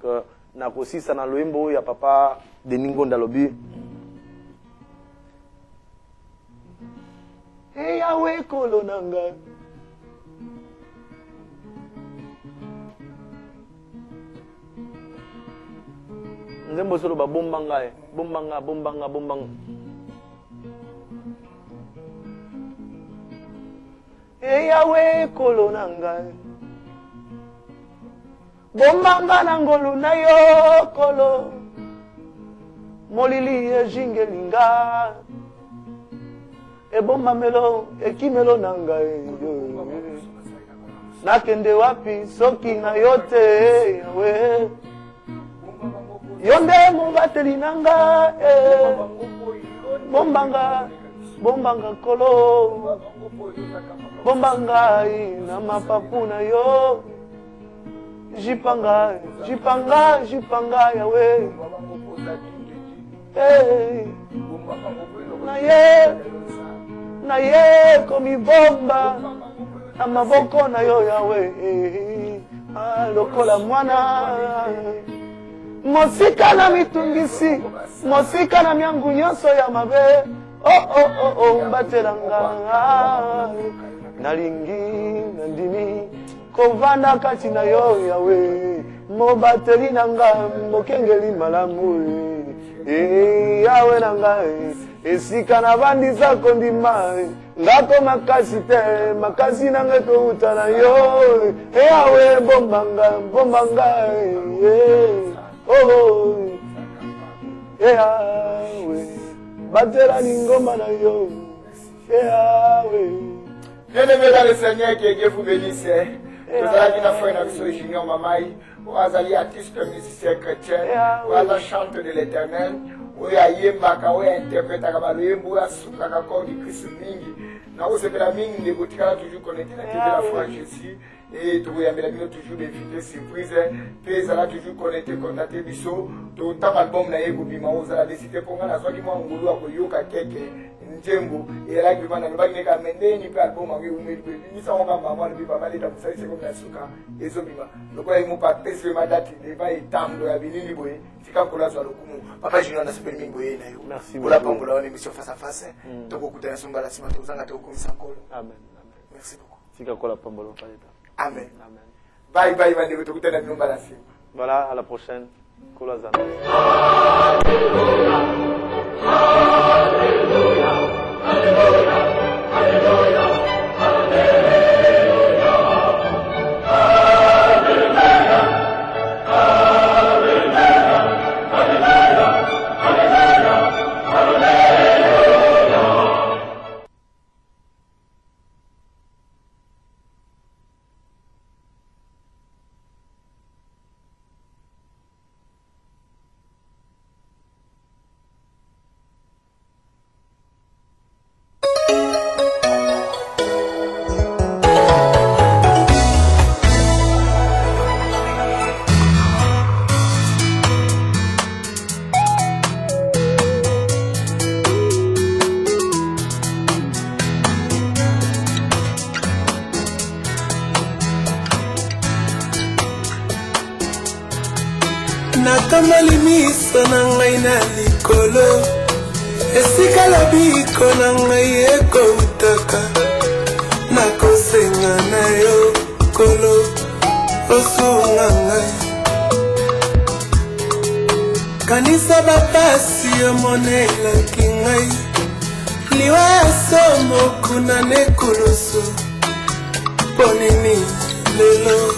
na kosisa na loimbo ya papa de Ningonda lobi. Hey Yahweh kolonanga. Nzembo solo ba bombanga. Hey Yahweh kolonanga. Bombanga na ngolu na yo kolo. Molili ejingelinga. Ebomba melo ekimelo nanga nakende wapi soki na yote we yonde mubateli nanga bombanga kolo bombanga na mapapu na yo jipanga yawe na ye komi bomba na maboko na yo yawe lokola mwana mosika na mitungisi mosika na miangu nyonso ya mabe mbatelanga nalingi nandimi kovanda kati na yo yawe mobateli nanga mokengeli malamu yawe nanga esika na bandi zako ndima ngako makasi te makasi nanga to utana yo yawe bombanga yawe batela ningoma na yo yawe. Bien-aimé dans le Seigneur, que Dieu vous bénisse. Nous allons dire frère Naxo Junior Mamaï, ou azali artiste musicien chrétien, ou azali chante de l'Éternel, ou yayembaka, ou interprétaka baloyembo ya sukaka corps du Christ mingi. Na osepela mingi ndekotikala toujours connecté na TV la foi Jésus et tokoyambela bino toujours d'éviter surprise pe ezala toujours connecté contacté biso totanga album na ye kobima ozala décidé mponga nazwaki mwa ngolu ya koyoka keke njembo elaki bana nobaki neka mendeni pe album yango eumeli boye bimisango kamba mwa lobi papa leta mosalisi komi na suka ezobima lokola ye mopa pesi ma date deva etambo ya bilili boye tika nkolo azwa lokumu papa junior nasepeli mingi boye na yo olapambola wana émission face à face tokokutana sombala nsima tokozanga tokokomisa nkolo. Amen. Merci beaucoup. Tika kola pambola paleta. Amen. Bye bye bandeko tokutana bino mbala nsima. Voilà, à la prochaine. Kola zana. Natamali miso na ngai na likolo esika lobiko na ngai ekoutaka nakosenga na yo kolo osunga ngai kanisa bapasi yo monelaki ngai liwa ya somo kuna nekulusu mpo nini lelo